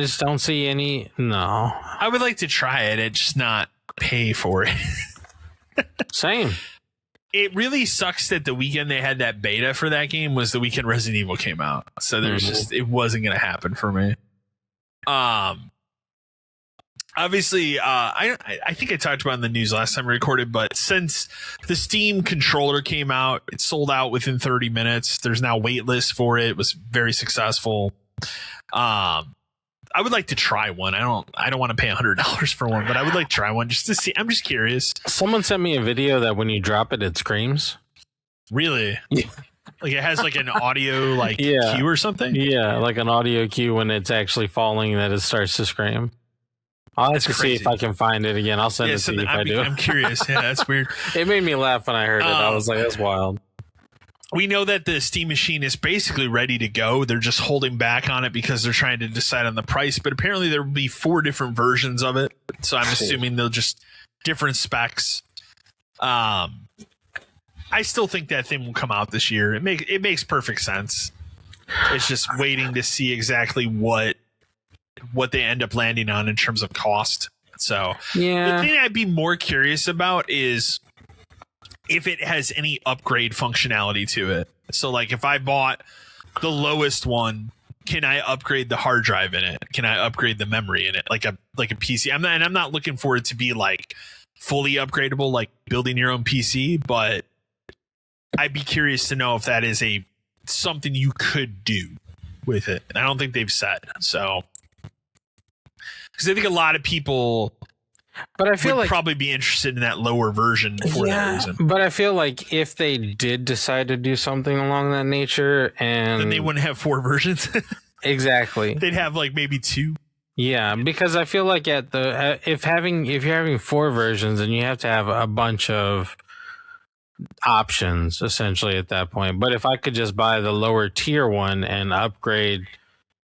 just don't see any. No, I would like to try it and just not pay for it. Same. It really sucks that the weekend they had that beta for that game was the weekend Resident Evil came out. So there's it wasn't going to happen for me. Obviously, I think I talked about in the news last time I recorded, but since the Steam controller came out, it sold out within 30 minutes. There's now wait list for it. It was very successful. I would like to try one. I don't want to pay $100 for one, but I would like to try one just to see. I'm just curious. Someone sent me a video that when you drop it, it screams. Really? Yeah. Like it has like an audio cue or something? Yeah, like an audio cue when it's actually falling that it starts to scream. I'll have to see if I can find it again. I'll send it to you if I do. I'm curious. Yeah, that's weird. It made me laugh when I heard it. I was like, that's wild. We know that the Steam machine is basically ready to go. They're just holding back on it because they're trying to decide on the price. But apparently there will be 4 different versions of it. So I'm assuming they'll just different specs. I still think that thing will come out this year. It makes perfect sense. It's just waiting to see exactly what they end up landing on in terms of cost. So the thing I'd be more curious about is if it has any upgrade functionality to it. So like if I bought the lowest one, can I upgrade the hard drive in it? Can I upgrade the memory in it? Like a PC. I'm not looking for it to be like fully upgradable, like building your own PC, but I'd be curious to know if that is something you could do with it. And I don't think they've said. So because I think a lot of people would probably be interested in that lower version for that reason. But I feel like if they did decide to do something along that nature, and then they wouldn't have 4 versions. Exactly. They'd have like maybe 2. Yeah, because I feel like at the if you're having 4 versions, then you have to have a bunch of options essentially at that point. But if I could just buy the lower tier one and upgrade,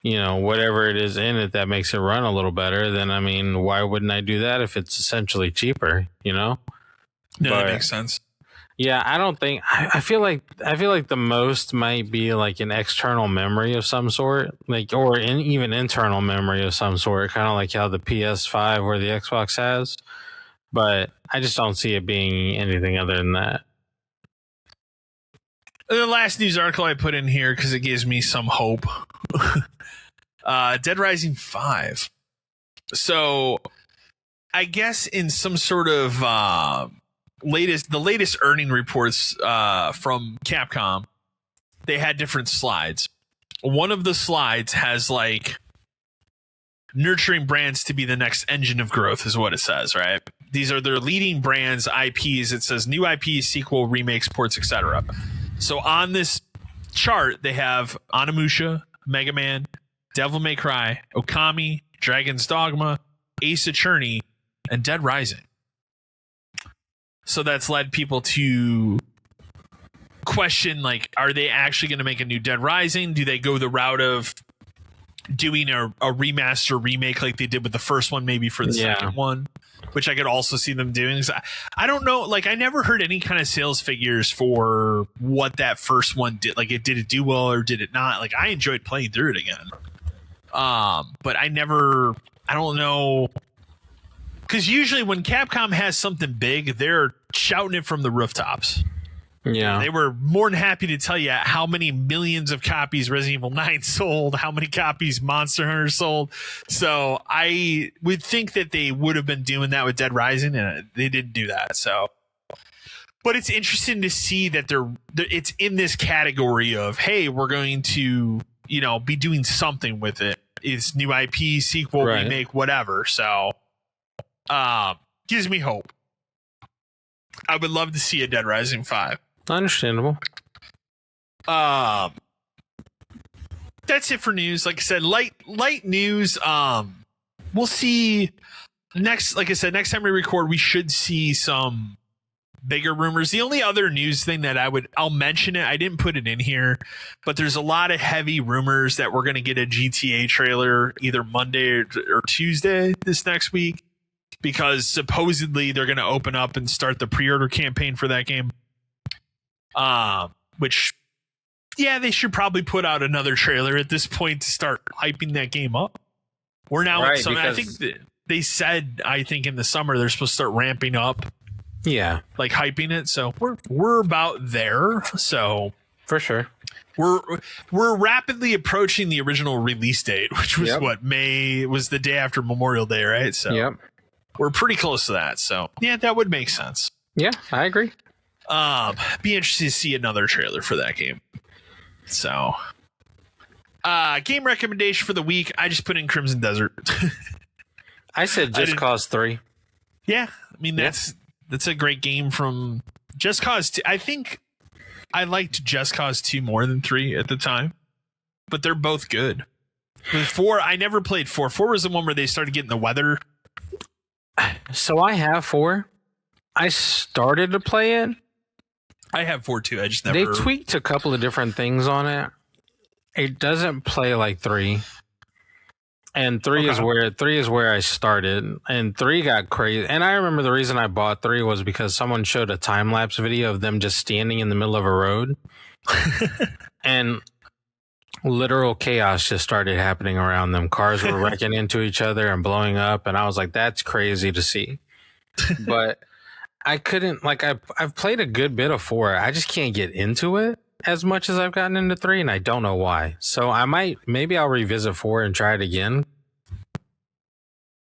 whatever it is in it that makes it run a little better, then I mean, why wouldn't I do that if it's essentially cheaper, No, that makes sense. Yeah, I don't think I feel like the most might be like an external memory of some sort, like or even internal memory of some sort, kind of like how the PS5 or the Xbox has. But I just don't see it being anything other than that. The last news article I put in here because it gives me some hope. Dead Rising 5. So I guess in some sort of the latest earning reports from Capcom, they had different slides. One of the slides has like nurturing brands to be the next engine of growth is what it says, right? These are their leading brands, IPs. It says new IPs, sequel, remakes, ports, etc. So on this chart, they have Onimusha, Mega Man, Devil May Cry, Okami, Dragon's Dogma, Ace Attorney, and Dead Rising. So that's led people to question, like, are they actually going to make a new Dead Rising? Do they go the route of doing a remaster remake like they did with the first one, maybe for the second one? Which I could also see them doing. I don't know. Like, I never heard any kind of sales figures for what that first one did. Like, did it do well or did it not? Like, I enjoyed playing through it again. But I don't know. Because usually when Capcom has something big, they're shouting it from the rooftops. Yeah. They were more than happy to tell you how many millions of copies Resident Evil 9 sold, how many copies Monster Hunter sold. So I would think that they would have been doing that with Dead Rising, and they didn't do that. So, but it's interesting to see that it's in this category of, hey, we're going to, be doing something with it. It's new IP, sequel, remake, whatever. So, gives me hope. I would love to see a Dead Rising 5. Understandable. That's it for news. Like I said, light news. We'll see next. Like I said, next time we record, we should see some bigger rumors. The only other news thing that I'll mention it. I didn't put it in here, but there's a lot of heavy rumors that we're going to get a GTA trailer either Monday or Tuesday this next week, because supposedly they're going to open up and start the pre-order campaign for that game. Which, yeah, they should probably put out another trailer at this point to start hyping that game up. We're now at some, I think they said, in the summer they're supposed to start ramping up. Yeah. Like hyping it. So we're about there. So for sure. We're rapidly approaching the original release date, which was May was the day after Memorial Day, right? So we're pretty close to that. So yeah, that would make sense. Yeah, I agree. Be interested to see another trailer for that game. So, game recommendation for the week. I just put in Crimson Desert. I said Just Cause 3. Yeah, I mean that's a great game from Just Cause 2. I think I liked Just Cause 2 more than 3 at the time, but they're both good. With 4, I never played 4. 4 was the one where they started getting the weather. So I have 4. I started to play it. I have 4 too. I just never. They tweaked a couple of different things on it. It doesn't play like 3. And 3 is where I started. And 3 got crazy. And I remember the reason I bought 3 was because someone showed a time lapse video of them just standing in the middle of a road. And literal chaos just started happening around them. Cars were wrecking into each other and blowing up. And I was like, that's crazy to see. But I couldn't, like, I've played a good bit of 4. I just can't get into it as much as I've gotten into 3, and I don't know why. So maybe I'll revisit 4 and try it again.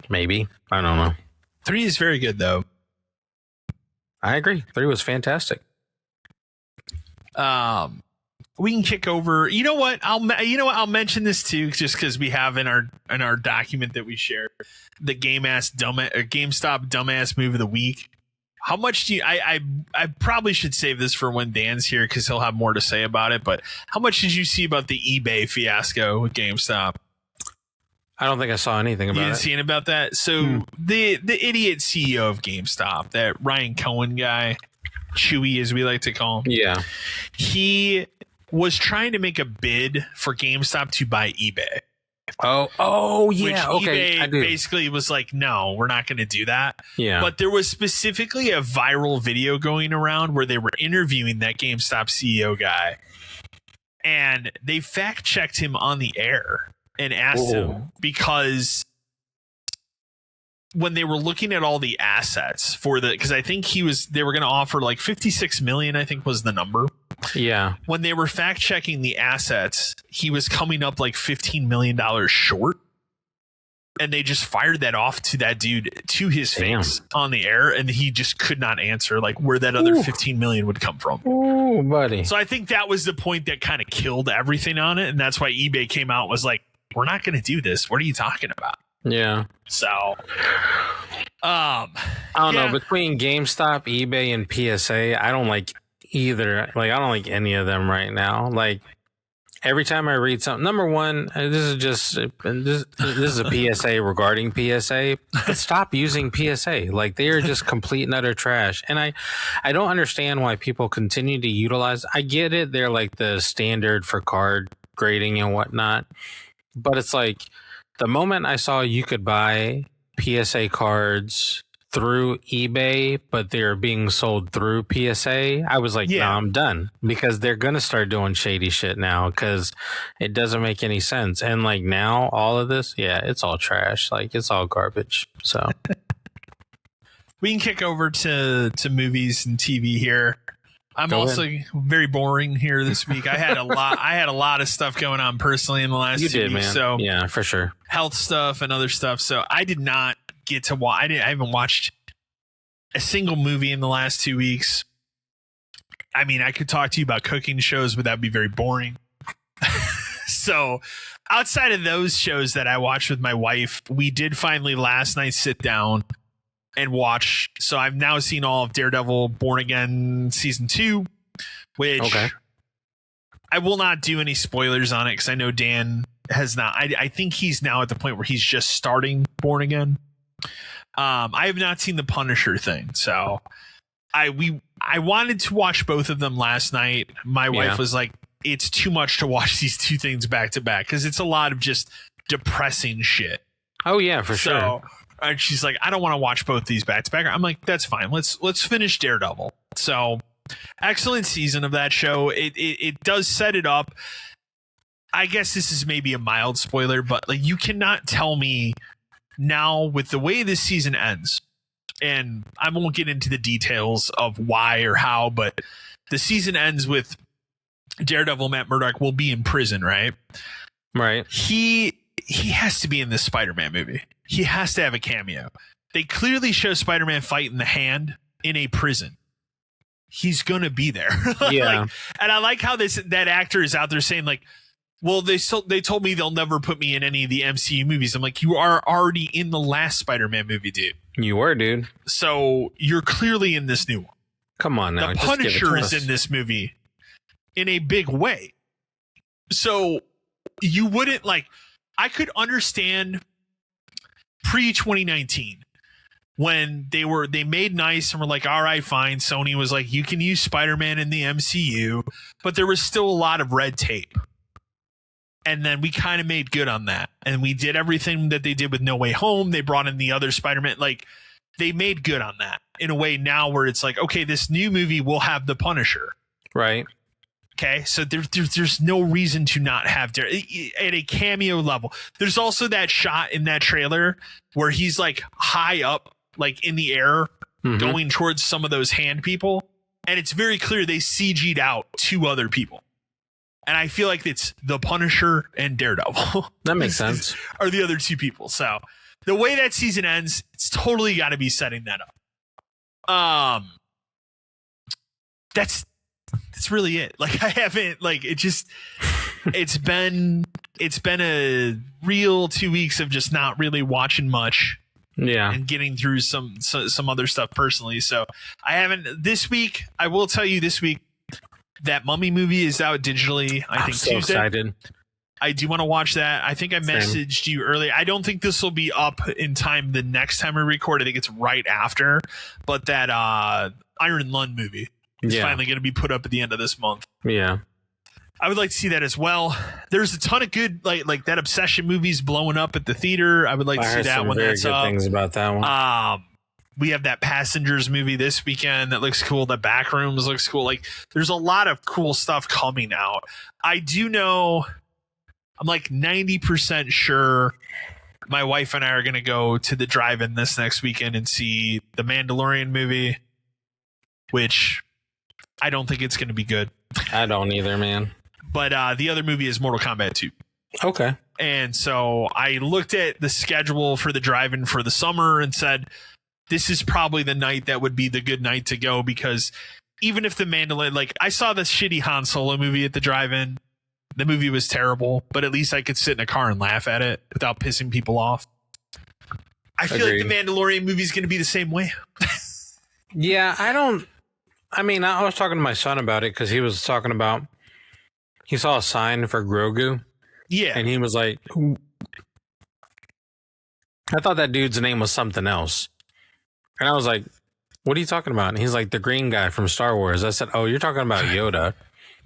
Maybe. I don't know. 3 is very good, though. I agree. 3 was fantastic. We can kick over. You know what? I'll mention this too, just because we have in our document that we share the GameStop dumbass move of the week. How much do you? I probably should save this for when Dan's here because he'll have more to say about it. But how much did you see about the eBay fiasco with GameStop? I don't think I saw anything about You didn't it. see anything about that? So the idiot CEO of GameStop, that Ryan Cohen guy, Chewy as we like to call him, Yeah. he was trying to make a bid for GameStop to buy eBay. Oh, Which yeah. Okay, I eBay do. basically was like, no, we're not going to do that. Yeah. But there was specifically a viral video going around where they were interviewing that GameStop CEO guy, and they fact checked him on the air and asked him, because when they were looking at all the assets for because I think they were going to offer like 56 million, I think was the number. Yeah. When they were fact checking the assets, he was coming up like $15 million short. And they just fired that off to that dude to his face on the air. And he just could not answer like where that other 15 million would come from. Ooh, buddy. So I think that was the point that kind of killed everything on it. And that's why eBay came out and was like, we're not going to do this. What are you talking about? Yeah. So, I don't know. Between GameStop, eBay, and PSA, I don't like either. Like, I don't like any of them right now. Like, every time I read something, number one, this is a PSA regarding PSA. But stop using PSA. Like, they are just complete and utter trash. And I don't understand why people continue to utilize. I get it. They're like the standard for card grading and whatnot. But it's like the moment I saw you could buy PSA cards through eBay, but they're being sold through PSA, I was like, no, I'm done, because they're going to start doing shady shit now, because it doesn't make any sense. And like now, all of this, it's all trash. Like, it's all garbage. So we can kick over to movies and TV here. I'm also very boring here this week. I had a lot of stuff going on personally in the last 2 weeks. Man. So yeah, for sure. Health stuff and other stuff. So I did not get to watch. I haven't watched a single movie in the last 2 weeks. I mean, I could talk to you about cooking shows, but that'd be very boring. So outside of those shows that I watched with my wife, we did finally last night sit down and watch. So I've now seen all of Daredevil Born Again season 2, which I will not do any spoilers on it because I know Dan has not. I think he's now at the point where he's just starting Born Again. I have not seen the Punisher thing, so I wanted to watch both of them last night. My wife was like, it's too much to watch these two things back to back because it's a lot of just depressing shit. Oh yeah, for sure. And she's like, I don't want to watch both these back to back. I'm like, that's fine. Let's finish Daredevil. So excellent season of that show. It does set it up. I guess this is maybe a mild spoiler, but like, you cannot tell me now with the way this season ends, and I won't get into the details of why or how, but the season ends with Daredevil Matt Murdock will be in prison, right? Right. He has to be in this Spider-Man movie. He has to have a cameo. They clearly show Spider-Man fighting the Hand in a prison. He's gonna be there. Yeah. And I like how that actor is out there saying like, well, they told me they'll never put me in any of the MCU movies. I'm like, you are already in the last Spider-Man movie, dude. You were, dude. So you're clearly in this new one. Come on now. The Punisher is in this movie in a big way. So you wouldn't like, I could understand pre-2019 when they made nice and were like, all right, fine. Sony was like, you can use Spider-Man in the MCU, but there was still a lot of red tape. And then we kind of made good on that. And we did everything that they did with No Way Home. They brought in the other Spider-Man. Like, they made good on that in a way now where it's like, okay, this new movie will have the Punisher. Right. Okay, so there's no reason to not have at a cameo level. There's also that shot in that trailer where he's like high up, like in the air, going towards some of those Hand people. And it's very clear they CG'd out two other people. And I feel like it's the Punisher and Daredevil. That makes sense. Are the other two people. So the way that season ends, it's totally got to be setting that up. That's really it. Like, I haven't, like, it's been a real 2 weeks of just not really watching much. Yeah. and getting through some other stuff personally. So I haven't this week. I will tell you this week that Mummy movie is out digitally. I think so Tuesday. excited. I do want to watch that. I think I Same. messaged you earlier. I don't think this will be up in time the next time we record. I think it's right after. But that Iron Lung movie is finally going to be put up at the end of this month. Yeah. I would like to see that as well. There's a ton of good like that Obsession movies blowing up at the theater. I would like to see that when that's up. Things about that one. We have that Passengers movie this weekend that looks cool. The Backrooms looks cool. Like there's a lot of cool stuff coming out. I do know I'm like 90% sure my wife and I are going to go to the drive-in this next weekend and see the Mandalorian movie, which I don't think it's going to be good. I don't either, man. But the other movie is Mortal Kombat 2. Okay. And so I looked at the schedule for the drive-in for the summer and said, this is probably the night that would be the good night to go, because even if the Mandalorian, like I saw the shitty Han Solo movie at the drive-in. The movie was terrible, but at least I could sit in a car and laugh at it without pissing people off. I feel like the Mandalorian movie is going to be the same way. Yeah, I was talking to my son about it because he was talking about, he saw a sign for Grogu. Yeah. And he was like, I thought that dude's name was something else. And I was like, what are you talking about? And he's like, the green guy from Star Wars. I said, oh, you're talking about Yoda.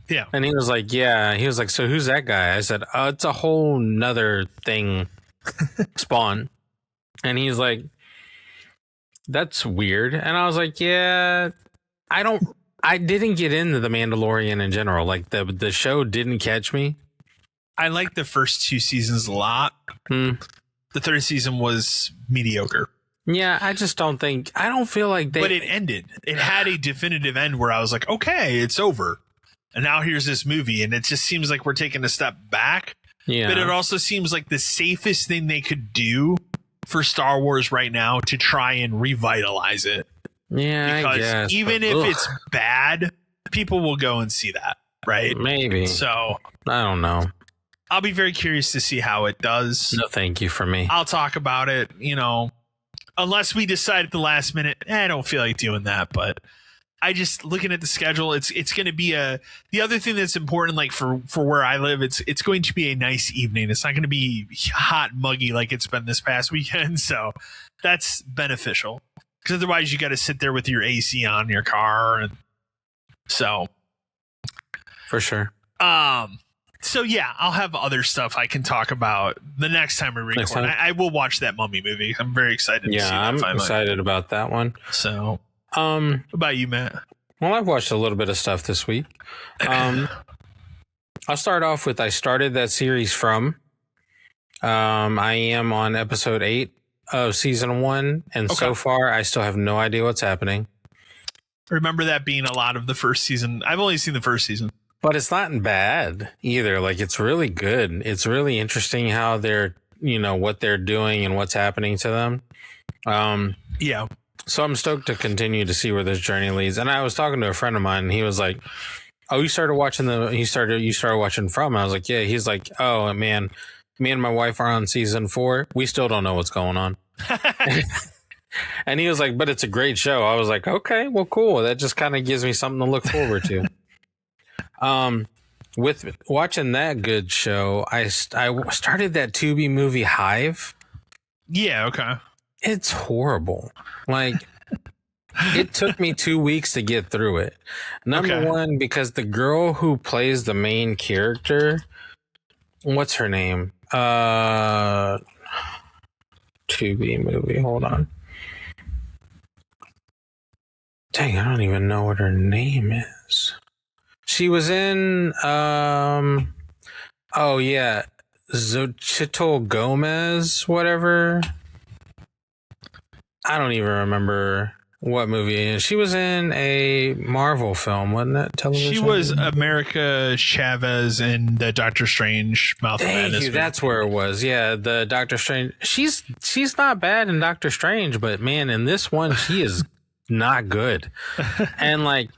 Yeah. And he was like, yeah. He was like, so who's that guy? I said, it's a whole nother thing, Spawn. And he's like, that's weird. And I was like, yeah, I didn't get into the Mandalorian in general. Like the show didn't catch me. I liked the first 2 seasons a lot. The third season was mediocre. Yeah, I don't feel like But it ended. It had a definitive end where I was like, okay, it's over. And now here's this movie, and it just seems like we're taking a step back. Yeah. But it also seems like the safest thing they could do for Star Wars right now to try and revitalize it. Yeah, because I guess, even if it's bad, people will go and see that, right? Maybe. So I don't know. I'll be very curious to see how it does. No, thank you for me. I'll talk about it, unless we decide at the last minute, I don't feel like doing that, but I just looking at the schedule, it's going to be the other thing that's important, like for where I live, it's going to be a nice evening. It's not going to be hot and muggy like it's been this past weekend. So that's beneficial, because otherwise you got to sit there with your AC on in your car. And so for sure. So yeah, I'll have other stuff I can talk about the next time we record. I will watch that Mummy movie. I'm very excited to see that. I'm excited about that one. So what about you, Matt? Well, I've watched a little bit of stuff this week. I'll start off with, I started that series From. I am on episode 8 of season 1, and so far I still have no idea what's happening. Remember that being a lot of the first season. I've only seen the first season. But it's not bad either. Like, it's really good. It's really interesting how they're, what they're doing and what's happening to them. Yeah. So I'm stoked to continue to see where this journey leads. And I was talking to a friend of mine, and he was like, "Oh, you started watching From?" And I was like, "Yeah." He's like, "Oh man, me and my wife are on season 4. We still don't know what's going on." And he was like, "But it's a great show." I was like, "Okay, well, cool. That just kind of gives me something to look forward to." With watching that good show, I started that Tubi movie Hive. Yeah. Okay. It's horrible. Like, it took me 2 weeks to get through it. Number one, because the girl who plays the main character, what's her name? Tubi movie. Hold on. Dang, I don't even know what her name is. She was in, Xochitl Gomez, whatever. I don't even remember what movie. She was in a Marvel film, wasn't that? Television? She was America Chavez in the Doctor Strange Mouth of Madness. Thank you. That's where it was. Yeah, the Doctor Strange. She's not bad in Doctor Strange, but man, in this one, she is not good. And like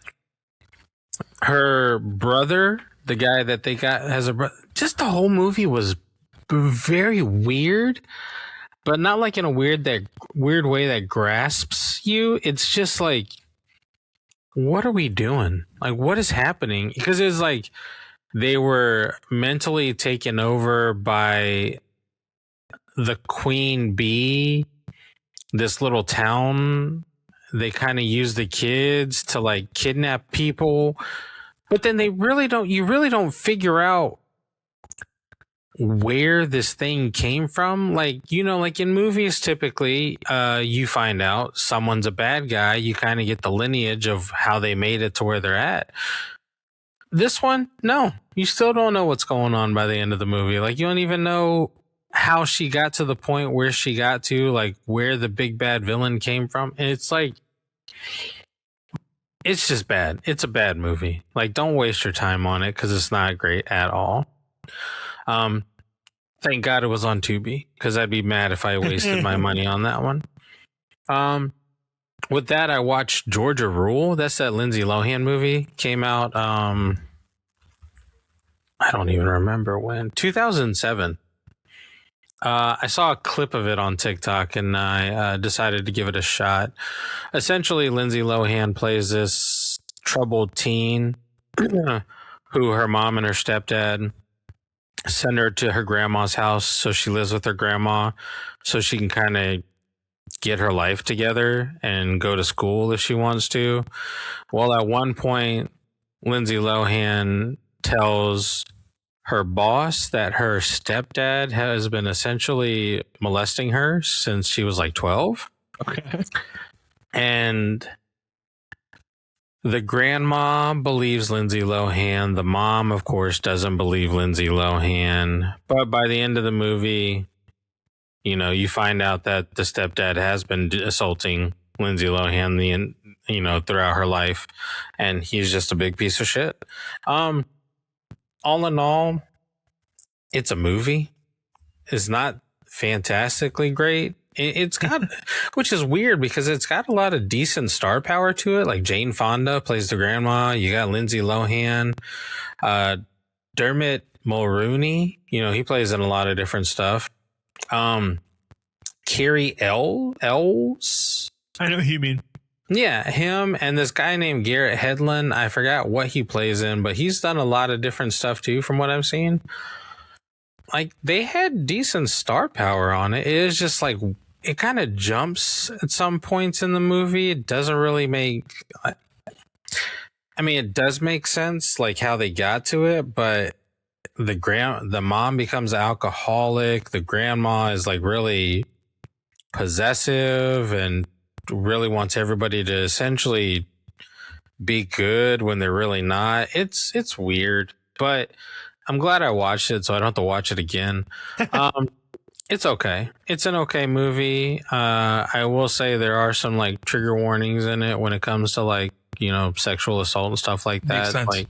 her brother, the guy that they got has a brother. Just the whole movie was very weird. but not like in a weird way that grasps you. It's just like, what are we doing? Like, what is happening? Because it's like they were mentally taken over by the queen bee, this little town. They kind of use the kids to like kidnap people, but then you really don't figure out where this thing came from. Like, like in movies, typically, you find out someone's a bad guy. You kind of get the lineage of how they made it to where they're at. This one, no, you still don't know what's going on by the end of the movie. Like, you don't even know how she got to the point where she got to, like, where the big bad villain came from. And it's like, it's just bad. It's a bad movie. Like, don't waste your time on it because it's not great at all. Thank God it was on Tubi, because I'd be mad if I wasted my money on that one. With that, I watched Georgia Rule. That's that Lindsay Lohan movie. Came out, I don't even remember when. 2007. I saw a clip of it on TikTok, and I decided to give it a shot. Essentially, Lindsay Lohan plays this troubled teen who her mom and her stepdad send her to her grandma's house, so she lives with her grandma so she can kind of get her life together and go to school if she wants to. Well, at one point, Lindsay Lohan tells her boss that her stepdad has been essentially molesting her since she was like 12. Okay. And the grandma believes Lindsay Lohan. The mom, of course, doesn't believe Lindsay Lohan. But by the end of the movie, you find out that the stepdad has been assaulting Lindsay Lohan throughout her life, and he's just a big piece of shit. All in all, it's a movie. It's not fantastically great. It's got, which is weird because it's got a lot of decent star power to it. Like Jane Fonda plays the grandma. You got Lindsay Lohan, Dermot Mulroney. He plays in a lot of different stuff. Carrie Ells. I know who you mean. Yeah, him and this guy named Garrett Hedlund. I forgot what he plays in, but he's done a lot of different stuff too, from what I've seen. Like, they had decent star power on it. It is just like, it kind of jumps at some points in the movie. It doesn't really make, it does make sense, like how they got to it, but the mom becomes alcoholic. The grandma is like really possessive and really wants everybody to essentially be good when they're really not. It's weird, but I'm glad I watched it so I don't have to watch it again. It's okay. It's an okay movie. I will say there are some like trigger warnings in it when it comes to like, sexual assault and stuff like that. Like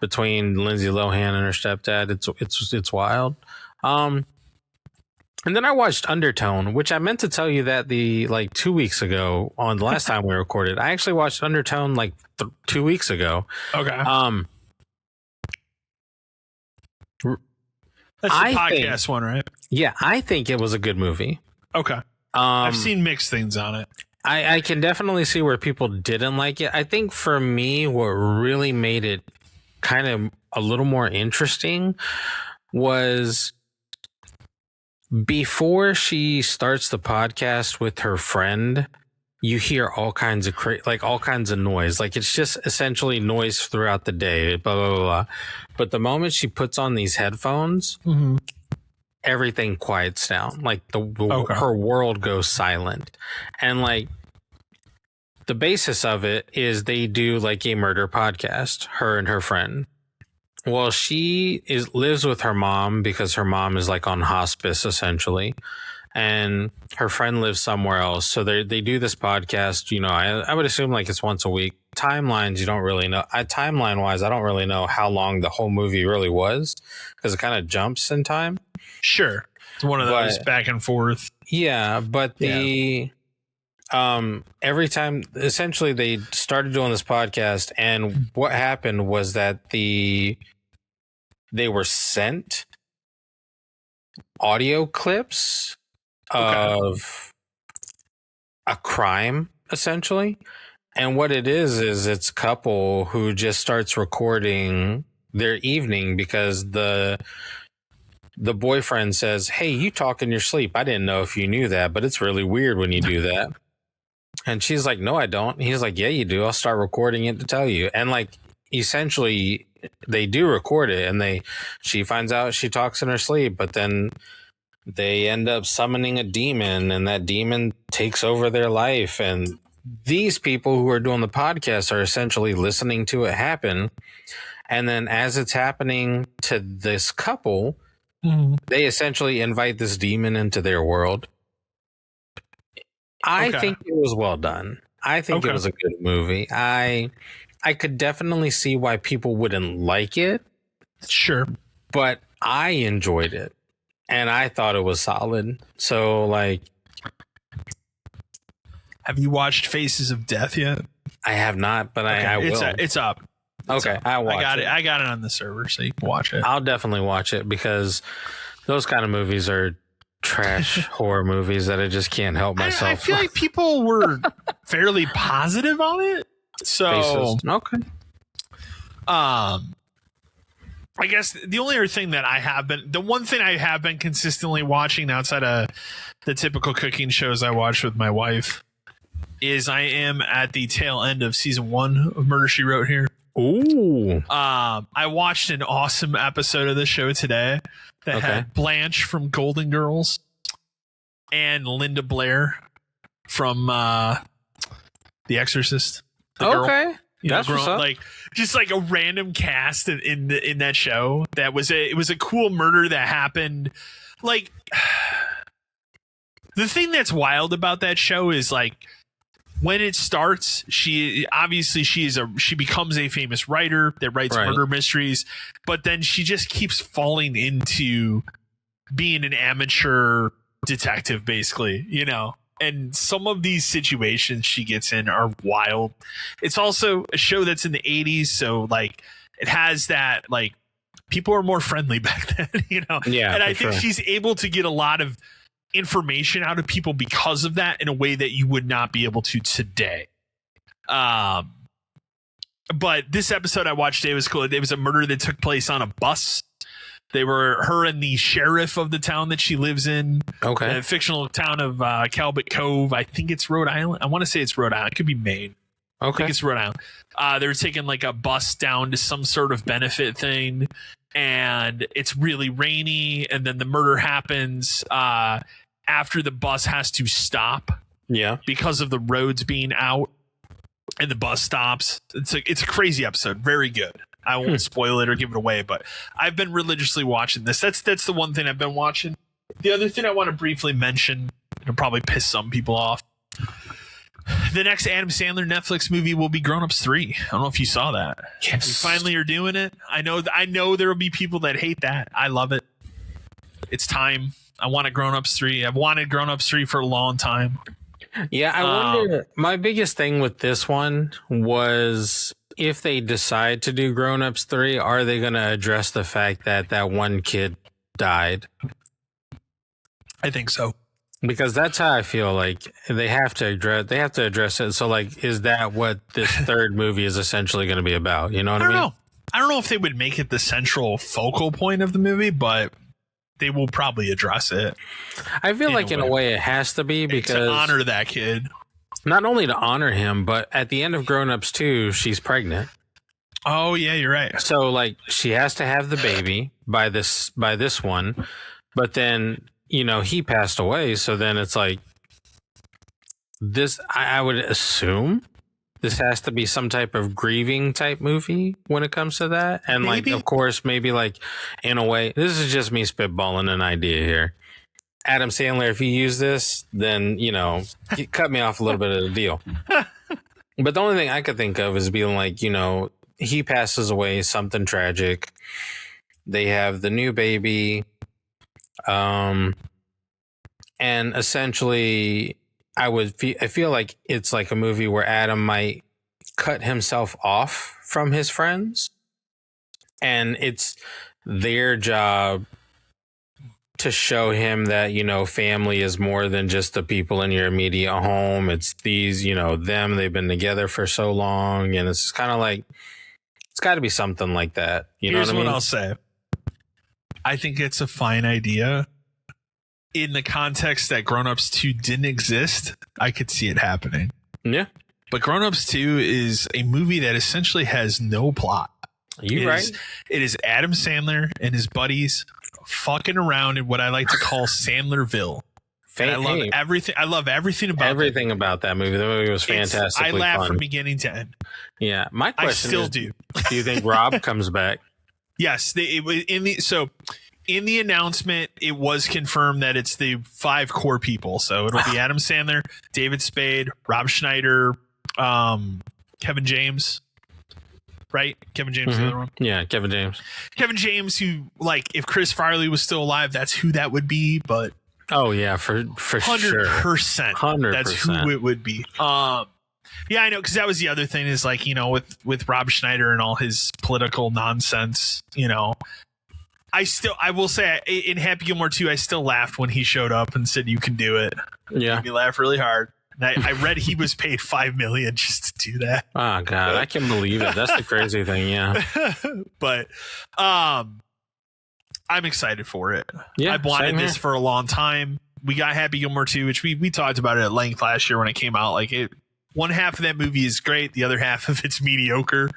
between Lindsay Lohan and her stepdad, it's wild. And then I watched Undertone, which I meant to tell you that 2 weeks ago on the last time we recorded. I actually watched Undertone 2 weeks ago. Okay. That's the podcast one, right? Yeah, I think it was a good movie. Okay. I've seen mixed things on it. I can definitely see where people didn't like it. I think for me, what really made it kind of a little more interesting was before she starts the podcast with her friend, you hear all kinds of all kinds of noise. Like, it's just essentially noise throughout the day, blah, blah, blah. But the moment she puts on these headphones, everything quiets down. Like her world goes silent. And like the basis of it is they do like a murder podcast, her and her friend. Well, she lives with her mom because her mom is like on hospice essentially. And her friend lives somewhere else. So they do this podcast, I would assume like it's once a week. Timelines, you don't really know. Timeline wise, I don't really know how long the whole movie really was because it kind of jumps in time. Sure. It's one of those back and forth. Yeah. But every time essentially they started doing this podcast, and what happened was that they were sent audio clips of a crime, essentially. And what it is it's a couple who just starts recording their evening because the boyfriend says, "Hey, you talk in your sleep. I didn't know if you knew that, but it's really weird when you do that." And she's like, "No, I don't." He's like, "Yeah, you do. I'll start recording it to tell you." And like, essentially, they do record it, and she finds out she talks in her sleep, but then they end up summoning a demon, and that demon takes over their life. And these people who are doing the podcast are essentially listening to it happen. And then as it's happening to this couple, they essentially invite this demon into their world. I think it was well done. I think it was a good movie. I could definitely see why people wouldn't like it. Sure. But I enjoyed it. And I thought it was solid. So, like... Have you watched Faces of Death yet? I have not, but I will. It's up. Okay, I got it. I got it on the server, so you can watch it. I'll definitely watch it because those kind of movies are trash horror movies that I just can't help myself. I feel like people were fairly positive on it. So Faces. Okay. I guess the only other thing that the one thing I have been consistently watching outside of the typical cooking shows I watch with my wife is I am at the tail end of season 1 of Murder, She Wrote here. Ooh. I watched an awesome episode of the show today that had Blanche from Golden Girls and Linda Blair from The Exorcist. Okay. That's what's up. Like just like a random cast in that show. It was a cool murder that happened. Like the thing that's wild about that show is like when it starts, she becomes a famous writer that writes murder mysteries, but then she just keeps falling into being an amateur detective, basically, you know. And some of these situations she gets in are wild. It's also a show that's in the 80s, so like it has that like people are more friendly back then, you know. Yeah, and I think she's able to get a lot of information out of people because of that in a way that you would not be able to today. But this episode I watched today was cool. It was a murder that took place on a bus. They were her and the sheriff of the town that she lives in. Okay. The fictional town of Cabot Cove. I think it's Rhode Island. I want to say it's Rhode Island. It could be Maine. Okay. I think it's Rhode Island. They were taking like a bus down to some sort of benefit thing, and it's really rainy, and then the murder happens after the bus has to stop. Yeah. Because of the roads being out, and the bus stops. It's a crazy episode. Very good. I won't spoil it or give it away, but I've been religiously watching this. That's the one thing I've been watching. The other thing I want to briefly mention, it'll probably piss some people off. The next Adam Sandler Netflix movie will be Grown Ups 3. I don't know if you saw that. Yes. We finally are doing it. I know there will be people that hate that. I love it. It's time. I want a Grown Ups 3. I've wanted Grown Ups 3 for a long time. Yeah, I wonder. My biggest thing with this one was if they decide to do Grown Ups 3, are they going to address the fact that one kid died? I think so. Because that's how I feel like they have to address it. So like, is that what this third movie is essentially going to be about? You know what I mean? I don't know if they would make it the central focal point of the movie, but they will probably address it. I feel like in a way it has to be because to honor that kid. Not only to honor him, but at the end of Grown Ups 2, she's pregnant. Oh yeah, you're right. So like she has to have the baby by this one, but then you know he passed away. So then it's like this. I would assume this has to be some type of grieving type movie when it comes to that. And maybe. Like, of course, maybe like in a way, this is just me spitballing an idea here. Adam Sandler, if you use this, then, you know, cut me off a little bit of the deal. But the only thing I could think of is being like, you know, he passes away, something tragic. They have the new baby. And essentially, I feel like it's like a movie where Adam might cut himself off from his friends. And it's their job to show him that, you know, family is more than just the people in your immediate home. It's these, you know, them, they've been together for so long. And it's kind of like, it's got to be something like that. You know what I mean? Here's what I'll say. I think it's a fine idea. In the context that Grown Ups 2 didn't exist, I could see it happening. Yeah. But Grown Ups 2 is a movie that essentially has no plot. You right. It is Adam Sandler and his buddies fucking around in what I like to call Sandlerville. And I love everything. I love everything about about that movie. The movie was fantastic. I laughed from beginning to end. Yeah, my question I still do. Do you think Rob comes back? Yes, in the announcement, it was confirmed that it's the 5 core people. So it'll be Adam Sandler, David Spade, Rob Schneider, Kevin James. Right? Kevin James, the other one. Yeah, Kevin James. Kevin James, who, like, if Chris Farley was still alive, that's who that would be. But oh yeah, for 100%, sure, 100%. That's who it would be. Yeah, I know, because that was the other thing is, like, you know, with Rob Schneider and all his political nonsense, you know. I will say, in Happy Gilmore 2, I still laughed when he showed up and said, "You can do it." Yeah, made me laugh really hard. And I read he was paid $5 million just to do that. Oh God, I can't believe it. That's the crazy thing. Yeah, but I'm excited for it. Yeah, I've wanted this for a long time. We got Happy Gilmore 2, which we talked about it at length last year when it came out. Like, one half of that movie is great, the other half of it's mediocre.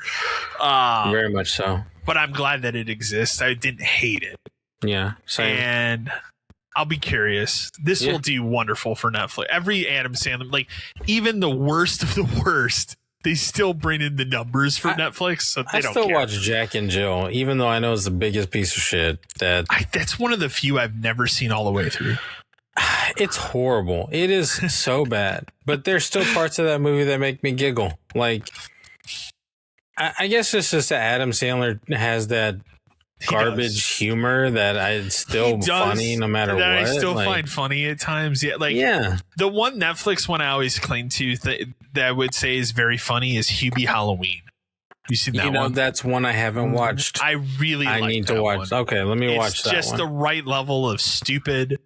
Very much so. But I'm glad that it exists. I didn't hate it. Yeah, same. And I'll be curious. This will do wonderful for Netflix. Every Adam Sandler, like, even the worst of the worst, they still bring in the numbers for Netflix. So I still watch Jack and Jill, even though I know it's the biggest piece of shit. That's one of the few I've never seen all the way through. It's horrible. It is so bad. But there's still parts of that movie that make me giggle. Like, I guess it's just that Adam Sandler has that garbage humor that it's still funny no matter what. I still find funny at times. Yeah, like the one Netflix one I always cling to that I would say is very funny is Hubie Halloween. You seen that one? That's one I haven't watched. I need to watch. One. Okay, let me watch that. It's just the right level of stupid.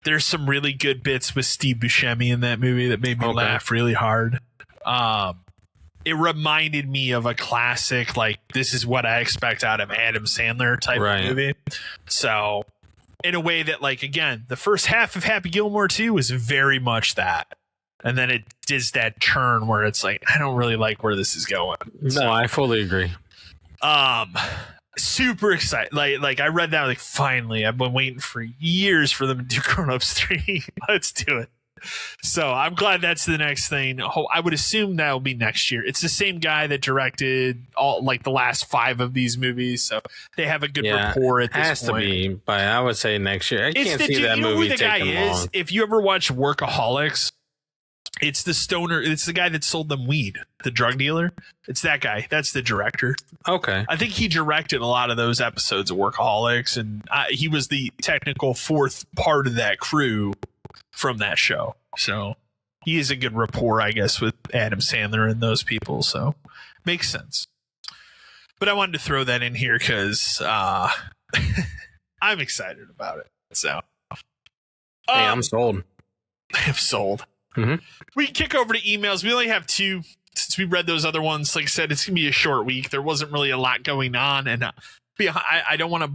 There's some really good bits with Steve Buscemi in that movie that made me laugh really hard. It reminded me of a classic, like, this is what I expect out of Adam Sandler type of movie. So, in a way that, like, again, the first half of Happy Gilmore 2 was very much that. And then it does that turn where it's like, I don't really like where this is going. No, I fully agree. Super excited. Like I read that, like, finally, I've been waiting for years for them to do Grown Ups 3. Let's do it. So I'm glad that's the next thing. I would assume that'll be next year. It's the same guy that directed all, like, the last 5 of these movies, so they have a good rapport at this point. Has to be, but I would say next year. I can't see that movie taking long. If you ever watch Workaholics, it's the stoner. It's the guy that sold them weed, the drug dealer. It's that guy. That's the director. Okay. I think he directed a lot of those episodes of Workaholics, and he was the technical 4th part of that crew from that show. So he is a good rapport, I guess, with Adam Sandler and those people. So makes sense. But I wanted to throw that in here because I'm excited about it. So hey, I'm sold. I'm sold. Mm-hmm. We can kick over to emails. We only have 2 since we read those other ones. Like I said, it's gonna be a short week. There wasn't really a lot going on, and I don't want to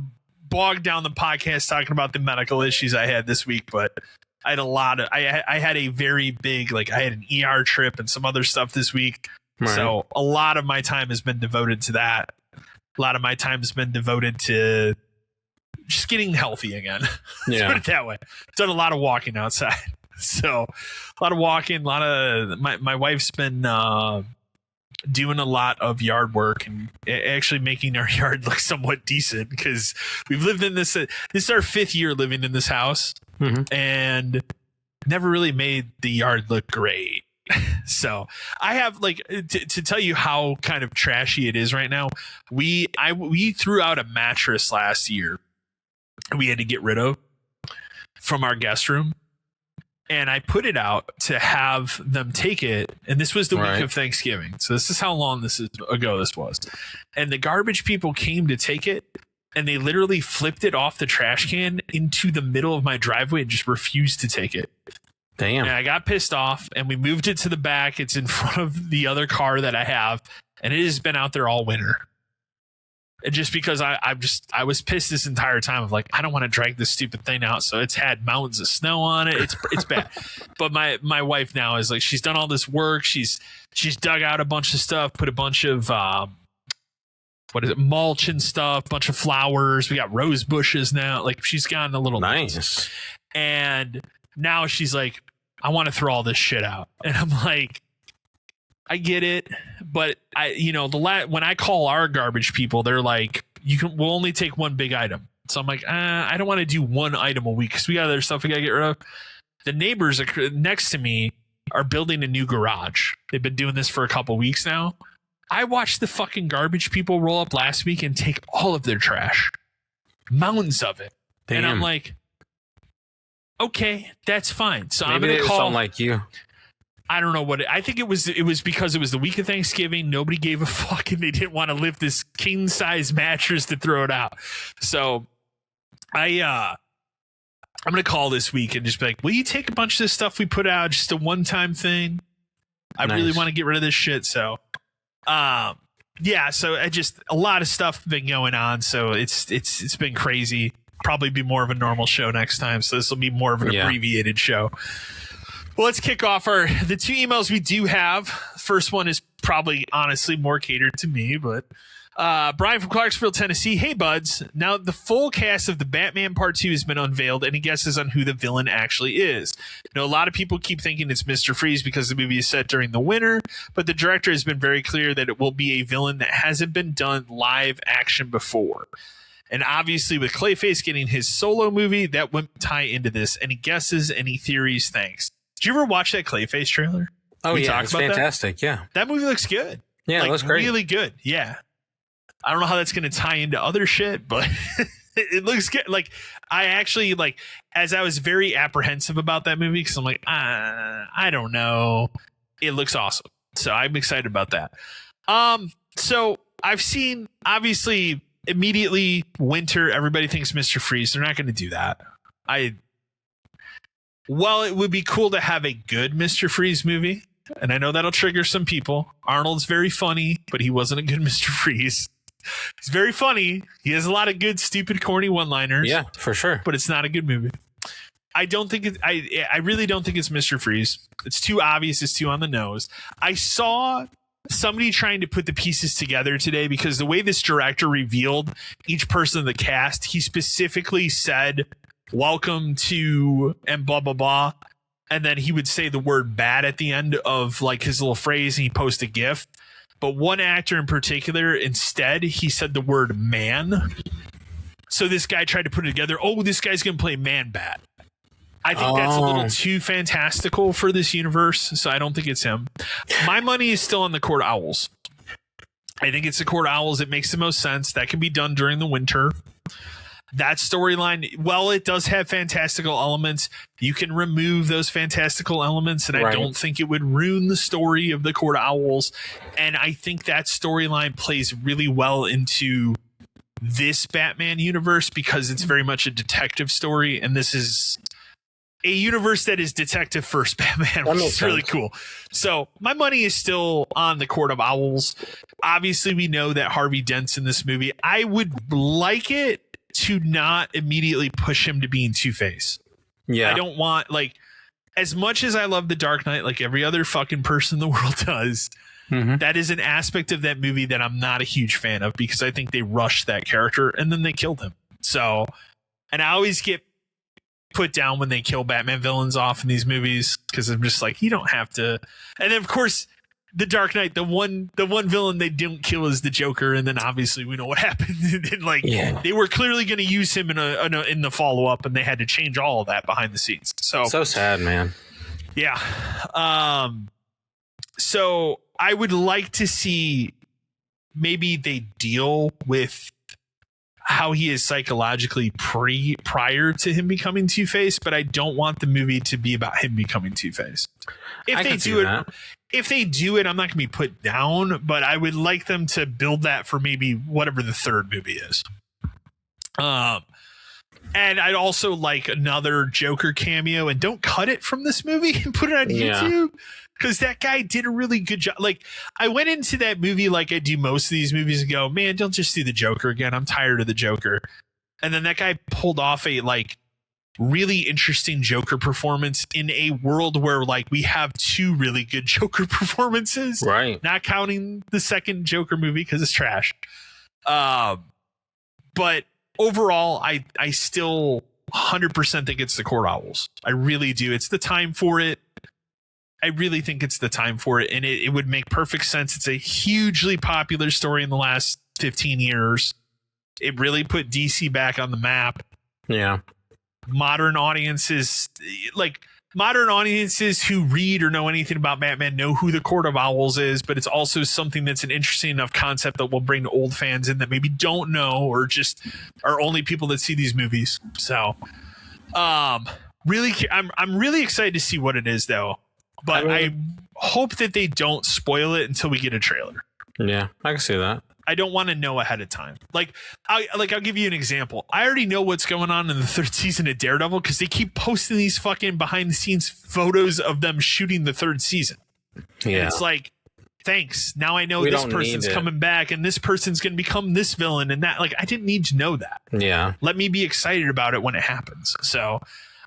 bog down the podcast talking about the medical issues I had this week, but I had a lot of I had a very big, like, I had an ER trip and some other stuff this week. Right. So a lot of my time has been devoted to that. A lot of my time has been devoted to just getting healthy again. Yeah. Put it that way. Done a lot of walking outside. So a lot of walking, a lot of my wife's been doing a lot of yard work and actually making our yard look somewhat decent, because we've lived in this. This is our 5th year living in this house, and never really made the yard look great. So I have, like, to tell you how kind of trashy it is right now. We threw out a mattress last year. We had to get rid of from our guest room. And I put it out to have them take it. And this was the week of Thanksgiving. So this is how long ago this was. And the garbage people came to take it. and they literally flipped it off the trash can into the middle of my driveway and just refused to take it. Damn. And I got pissed off, and we moved it to the back. It's in front of the other car that I have, and it has been out there all winter. And just because I was pissed this entire time of like, I don't want to drag this stupid thing out. So it's had mountains of snow on it. It's bad. But my wife now is like, she's done all this work. She's dug out a bunch of stuff, put a bunch of mulch and stuff, bunch of flowers. We got rose bushes now. Like, she's gotten a little nice. And now she's like, I want to throw all this shit out. And I'm like, I get it, but when I call our garbage people, they're like, we'll only take one big item. So I'm like, I don't want to do one item a week because we got other stuff we got to get rid of. The neighbors next to me are building a new garage. They've been doing this for a couple weeks now. I watched the fucking garbage people roll up last week and take all of their trash, mountains of it. Damn. And I'm like, okay, that's fine. So maybe I'm going to call. Sound like you. I don't know what I think it was because it was the week of Thanksgiving. Nobody gave a fuck and they didn't want to lift this king size mattress to throw it out. So I'm going to call this week and just be like, will you take a bunch of this stuff we put out, just a one-time thing? I really want to get rid of this shit. So, so a lot of stuff been going on. So it's been crazy. Probably be more of a normal show next time. So this will be more of an abbreviated show. Well, let's kick off the two emails we do have. First one is probably honestly more catered to me, but Brian from Clarksville, Tennessee. Hey, buds. Now the full cast of the Batman Part 2 has been unveiled. Any guesses on who the villain actually is? A lot of people keep thinking it's Mr. Freeze because the movie is set during the winter, but the director has been very clear that it will be a villain that hasn't been done live action before. And obviously with Clayface getting his solo movie, that wouldn't tie into this. Any guesses, any theories? Thanks. Did you ever watch that Clayface trailer? Oh, yeah, it's fantastic. Yeah. That movie looks good. Yeah, it looks great. Really good. Yeah. I don't know how that's going to tie into other shit, but it looks good. Like, I actually, as I was very apprehensive about that movie, because I'm like, I don't know. It looks awesome. So I'm excited about that. So I've seen, obviously, immediately winter, everybody thinks Mr. Freeze. They're not going to do that. Well, it would be cool to have a good Mr. Freeze movie, and I know that'll trigger some people. Arnold's very funny, but he wasn't a good Mr. Freeze. He's very funny. He has a lot of good, stupid, corny one-liners. Yeah, for sure. But it's not a good movie. I really don't think it's Mr. Freeze. It's too obvious. It's too on the nose. I saw somebody trying to put the pieces together today because the way this director revealed each person in the cast, he specifically said, welcome to and blah blah blah, and then he would say the word bad at the end of his little phrase, and he post a gif. But one actor in particular, instead he said the word man. So this guy tried to put it together. Oh, this guy's gonna play Man Bat. I think that's a little too fantastical for this universe, so I don't think it's him. My money is still on the Court Owls. I think it's the Court Owls. It makes the most sense. That can be done during the winter. That storyline, well, it does have fantastical elements. You can remove those fantastical elements, and I don't think it would ruin the story of the Court Owls. And I think that storyline plays really well into this Batman universe because it's very much a detective story, and this is a universe that is detective first Batman, which is really cool. So my money is still on the Court of Owls. Obviously, we know that Harvey Dent's in this movie. I would like it to not immediately push him to being Two-Face. Yeah. I don't want, as much as I love The Dark Knight, like every other fucking person in the world does, that is an aspect of that movie that I'm not a huge fan of because I think they rushed that character and then they killed him. So, and I always get put down when they kill Batman villains off in these movies because I'm just like, you don't have to. And then, of course, The Dark Knight, the one villain they didn't kill is the Joker, and then obviously we know what happened. They were clearly going to use him in the follow up, and they had to change all of that behind the scenes. So sad, man. Yeah. So I would like to see maybe they deal with how he is psychologically prior to him becoming Two-Face, but I don't want the movie to be about him becoming Two-Face. If they do it, I'm not going to be put down, but I would like them to build that for maybe whatever the third movie is. And I'd also like another Joker cameo, and don't cut it from this movie and put it on YouTube, because that guy did a really good job. Like, I went into that movie like I do most of these movies and go, man, don't just do the Joker again. I'm tired of the Joker. And then that guy pulled off a like really interesting Joker performance in a world where like we have two really good Joker performances, Right. not counting the second Joker movie because it's trash. But overall, I still 100% think it's the Court Owls. I really do. It's the time for it. I really think it's the time for it, and it would make perfect sense. It's a hugely popular story in the last 15 years. It really put DC back on the map. Yeah. Modern audiences who read or know anything about Batman know who the Court of Owls is, but it's also something that's an interesting enough concept that will bring old fans in that maybe don't know or just are only people that see these movies. So, really, I'm really excited to see what it is, though. But I hope that they don't spoil it until we get a trailer. Yeah, I can see that. I don't want to know ahead of time. I'll give you an example. I already know what's going on in the third season of Daredevil because they keep posting these fucking behind the scenes photos of them shooting the third season. Yeah. And it's like, thanks. Now I know this person's coming back and this person's going to become this villain and that. Like, I didn't need to know that. Yeah. Let me be excited about it when it happens. So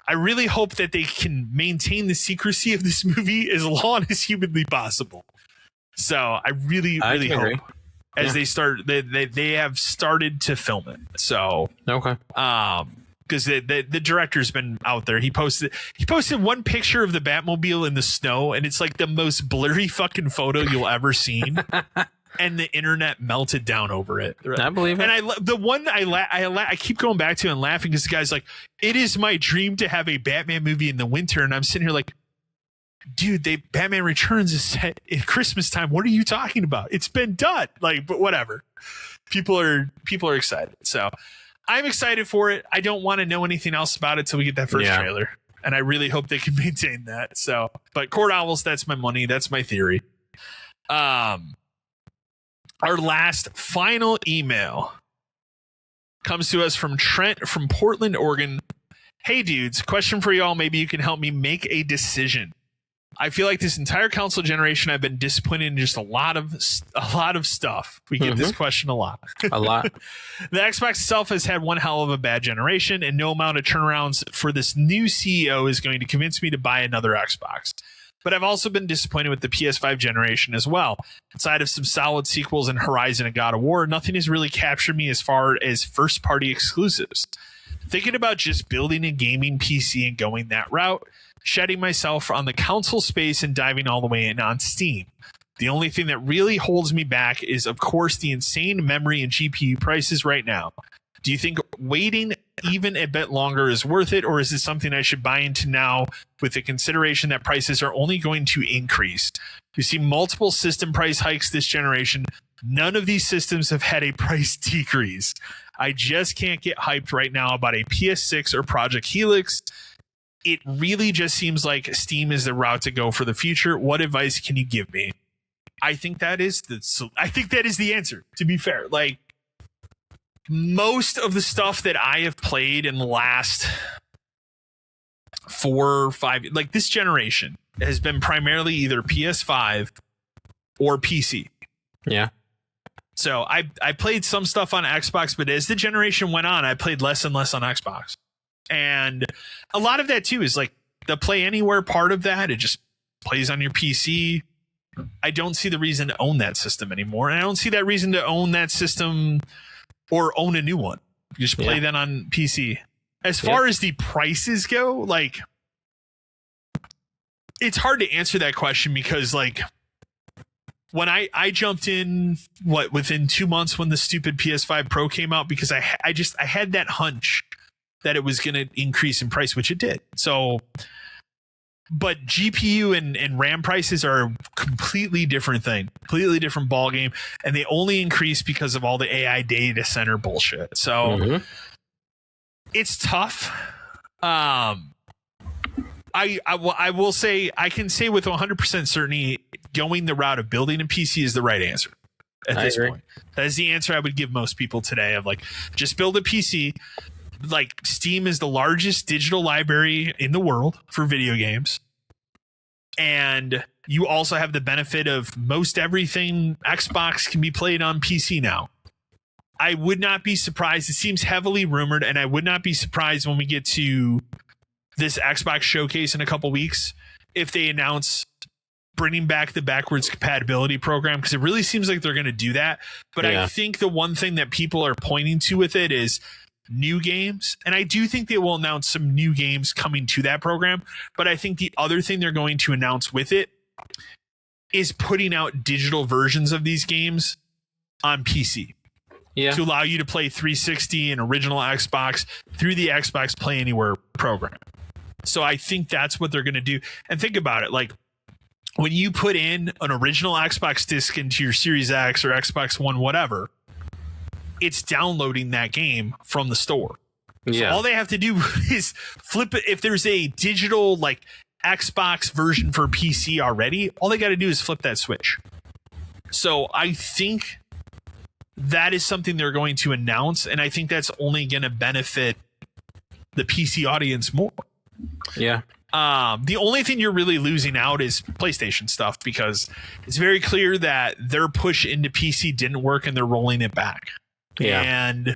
I really hope that they can maintain the secrecy of this movie as long as humanly possible. So I really hope as they start, they have started to film it. So okay, because the director's been out there. He posted one picture of the Batmobile in the snow, and it's like the most blurry fucking photo you'll ever seen. And the internet melted down over it. I believe it. And I keep going back to it and laughing because the guy's like, "It is my dream to have a Batman movie in the winter," and I'm sitting here like, dude, Batman Returns is set in Christmas time. What are you talking about? It's been done. Like, but whatever. People are excited. So I'm excited for it. I don't want to know anything else about it till we get that first trailer. And I really hope they can maintain that. So, but Court Owls, that's my money. That's my theory. Our last final email comes to us from Trent from Portland, Oregon. Hey dudes, question for y'all. Maybe you can help me make a decision. I feel like this entire console generation, I've been disappointed in just a lot of stuff. We get this question a lot. A lot. The Xbox itself has had one hell of a bad generation, and no amount of turnarounds for this new CEO is going to convince me to buy another Xbox. But I've also been disappointed with the PS5 generation as well. Outside of some solid sequels in Horizon and God of War, nothing has really captured me as far as first-party exclusives. Thinking about just building a gaming PC and going that route, shedding myself on the console space and diving all the way in on Steam. The only thing that really holds me back is, of course, the insane memory and GPU prices right now. Do you think waiting even a bit longer is worth it, or is this something I should buy into now with the consideration that prices are only going to increase? You see multiple system price hikes this generation. None of these systems have had a price decrease. I just can't get hyped right now about a PS6 or Project Helix. It really just seems like Steam is the route to go for the future. What advice can you give me? I think that is the answer, to be fair. Like, most of the stuff that I have played in the last 4 or 5, like this generation, has been primarily either PS5 or PC. Yeah. So I played some stuff on Xbox, but as the generation went on, I played less and less on Xbox. And a lot of that too is like the Play Anywhere part of that. It just plays on your PC. I don't see the reason to own that system anymore. And I don't see that reason to own that system or own a new one. You just play that on PC. As far as the prices go, like, it's hard to answer that question because, like, when I jumped in, within 2 months when the stupid PS5 Pro came out, because I had that hunch that it was going to increase in price, which it did. So, but GPU and RAM prices are a completely different thing, completely different ball game, and they only increase because of all the AI data center bullshit. So it's tough. I will say, I can say with 100% certainty, going the route of building a PC is the right answer. at this point. That is the answer I would give most people today of like, just build a PC. Like Steam is the largest digital library in the world for video games. And you also have the benefit of most everything Xbox can be played on PC now. I would not be surprised. It seems heavily rumored, and I would not be surprised when we get to this Xbox showcase in a couple weeks if they announce bringing back the backwards compatibility program, because it really seems like they're going to do that. But I think the one thing that people are pointing to with it is new games. And I do think they will announce some new games coming to that program. But I think the other thing they're going to announce with it is putting out digital versions of these games on PC. To allow you to play 360 and original Xbox through the Xbox Play Anywhere program. So I think that's what they're going to do. And think about it. Like when you put in an original Xbox disc into your Series X or Xbox One, whatever, it's downloading that game from the store. So all they have to do is flip it. If there's a digital like Xbox version for PC already, all they got to do is flip that switch. So I think that is something they're going to announce, and I think that's only going to benefit the PC audience more. The only thing you're really losing out is PlayStation stuff, because it's very clear that their push into PC didn't work and they're rolling it back. And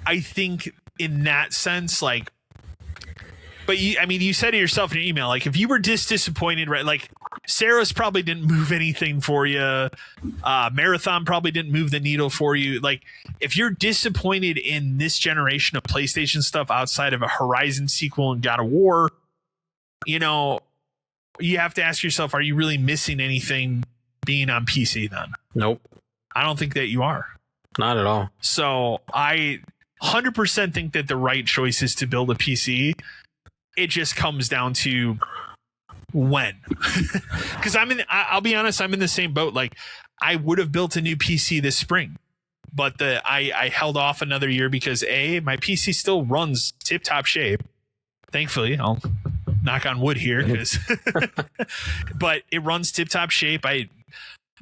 I think in that sense, like, but you said to yourself in your email, like, if you were disappointed, right? Like, Sarah's probably didn't move anything for you. Marathon probably didn't move the needle for you. Like, if you're disappointed in this generation of PlayStation stuff outside of a Horizon sequel and God of War, you know, you have to ask yourself, are you really missing anything being on PC then? Nope. I don't think that you are. Not at all. So I 100% think that the right choice is to build a PC. It just comes down to when. Because I'll be honest, I'm in the same boat. Like, I would have built a new PC this spring, but I held off another year because my PC still runs tip-top shape. Thankfully, I'll knock on wood here, but it runs tip-top shape.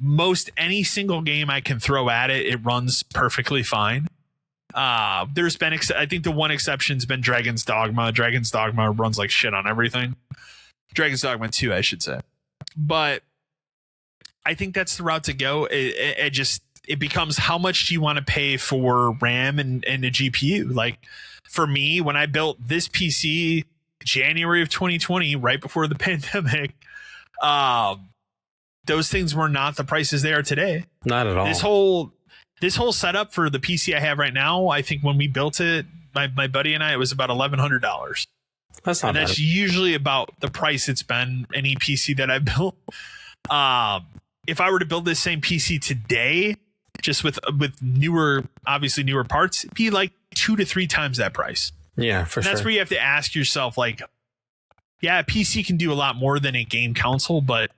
Most any single game I can throw at it, it runs perfectly fine. There's been, I think the one exception's been Dragon's Dogma. Dragon's Dogma runs like shit on everything. Dragon's Dogma 2, I should say. But I think that's the route to go. It becomes, how much do you want to pay for RAM and a GPU? Like, for me, when I built this PC January of 2020, right before the pandemic, those things were not the prices they are today. Not at all. This whole setup for the PC I have right now, I think when we built it, my buddy and I, it was about $1,100. That's not bad. That's usually about the price it's been any PC that I built. If I were to build this same PC today, just with newer parts, it'd be like 2 to 3 times that price. Yeah, for sure. That's where you have to ask yourself, like, yeah, a PC can do a lot more than a game console, but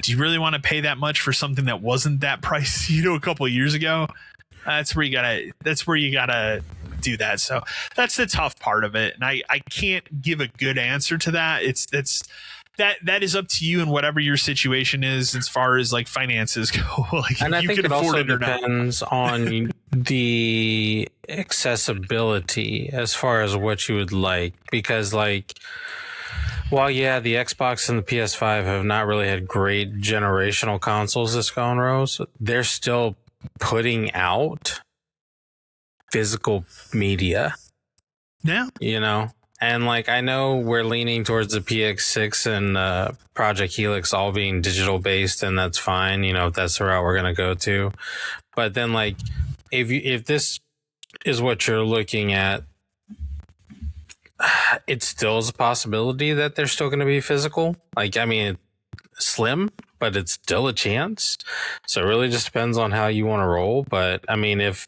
do you really want to pay that much for something that wasn't that price, a couple of years ago? That's where you gotta do that. So that's the tough part of it. And I can't give a good answer to that. That is up to you and whatever your situation is as far as like finances go. Like, and I think it also depends on the accessibility as far as what you would like, because like, well, yeah, the Xbox and the PS5 have not really had great generational consoles this go in rows. They're still putting out physical media. Yeah. And like, I know we're leaning towards the PX6 and Project Helix all being digital based, and that's fine. If that's the route we're going to go to. But then like, if this is what you're looking at, it still is a possibility that they're still going to be physical. Like, I mean, slim, but it's still a chance. So it really just depends on how you want to roll. But I mean, if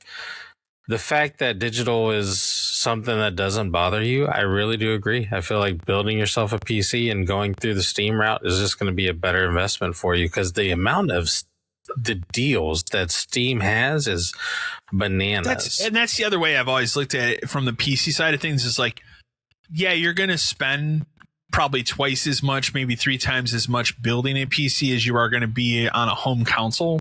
the fact that digital is something that doesn't bother you, I really do agree. I feel like building yourself a PC and going through the Steam route is just going to be a better investment for you, because the amount of the deals that Steam has is bananas. That's the other way I've always looked at it from the PC side of things, is like, yeah, you're going to spend probably twice as much, maybe 3 times as much building a PC as you are going to be on a home console.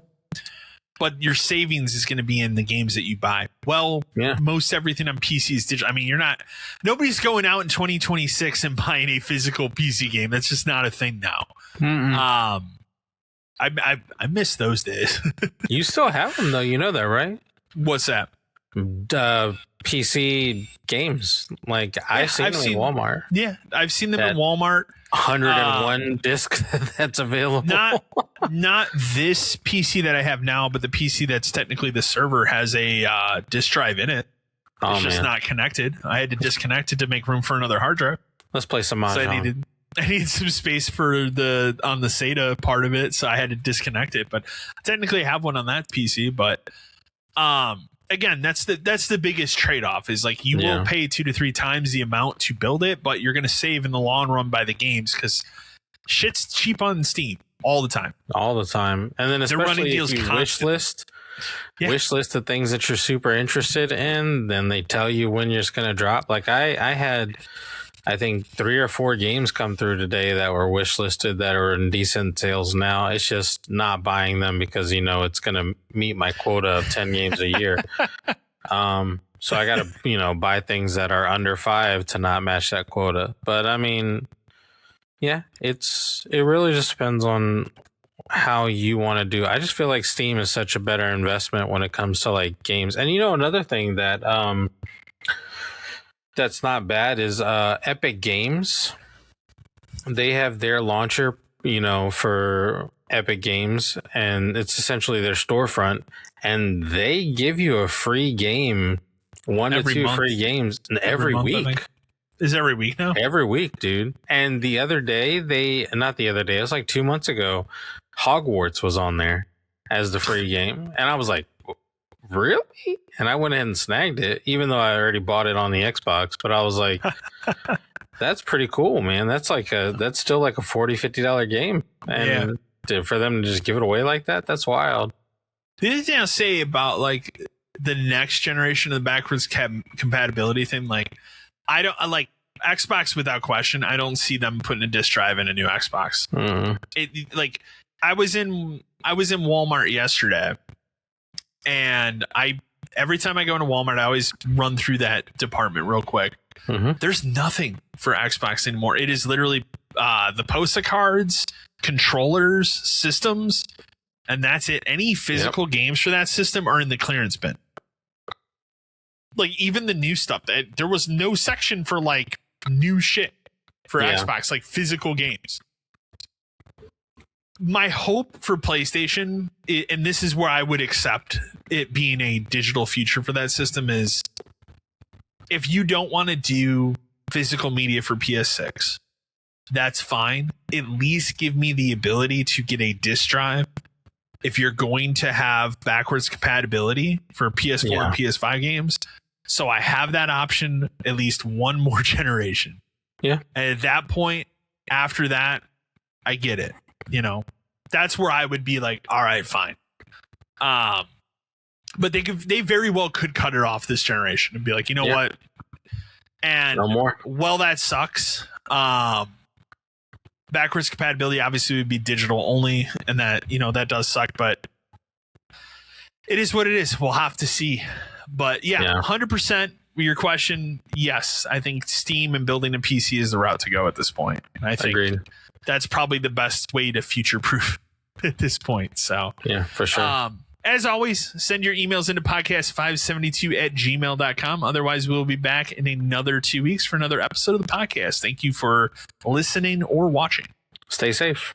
but your savings is going to be in the games that you buy. Well, most everything on PC is digital. I mean, nobody's going out in 2026 and buying a physical PC game. That's just not a thing now. I miss those days. You still have them though. You know that, right? What's that? PC games. Like I've seen them in Walmart. Yeah, I've seen them in Walmart. 101 disc that's available. Not this PC that I have now, but the PC that's technically the server has a disk drive in it. It's just not connected. I had to disconnect it to make room for another hard drive. Let's play some Mahjong. So I needed some space for on the SATA part of it, so I had to disconnect it. But technically, I have one on that PC. But again, that's the biggest trade-off is like you will pay 2 to 3 times the amount to build it, but you're going to save in the long run by the games because shit's cheap on Steam all the time. And then especially if you wish list the things that you're super interested in, then they tell you when you're just going to drop. Like I had, I think 3 or 4 games come through today that were wish listed that are in decent sales now. It's just not buying them because, it's going to meet my quota of 10 games a year. So I got to, buy things that are under 5 to not match that quota. But I mean, yeah, it really just depends on how you want to do. I just feel like Steam is such a better investment when it comes to like games. And another thing that, that's not bad is Epic Games. They have their launcher, for Epic Games, and it's essentially their storefront, and they give you a free game, 1 to 2 free games every week. Is every week now? Every week, dude. And the other day, it was like 2 months ago, Hogwarts was on there as the free game, and I was like, really? And I went ahead and snagged it, even though I already bought it on the Xbox. But I was like, that's pretty cool, man. That's still like a $40-$50 game. And for them to just give it away like that, that's wild. The other thing I'll say about like the next generation of the backwards compatibility thing, like I like Xbox without question. I don't see them putting a disc drive in a new Xbox. Like I was in Walmart yesterday. And every time I go into Walmart, I always run through that department real quick. There's nothing for Xbox anymore. It is literally the POSA cards, controllers, systems, and that's it. Any physical games for that system are in the clearance bin. Like even the new stuff, there was no section for like new shit for Xbox, like physical games. My hope for PlayStation, and this is where I would accept it being a digital future for that system, is if you don't want to do physical media for PS6, that's fine. At least give me the ability to get a disc drive if you're going to have backwards compatibility for PS4 and PS5 games. So I have that option at least one more generation. Yeah. And at that point, after that, I get it. That's where I would be like, all right, fine. But they very well could cut it off this generation and be like, what? And no more. Well, that sucks. Backwards compatibility obviously would be digital only, and that that does suck, but it is what it is. We'll have to see. But 100%. Your question, yes, I think Steam and building a PC is the route to go at this point. And I think that's probably the best way to future-proof at this point. So yeah, for sure. As always, send your emails into podcast572@gmail.com. Otherwise, we'll be back in another 2 weeks for another episode of the podcast. Thank you for listening or watching. Stay safe.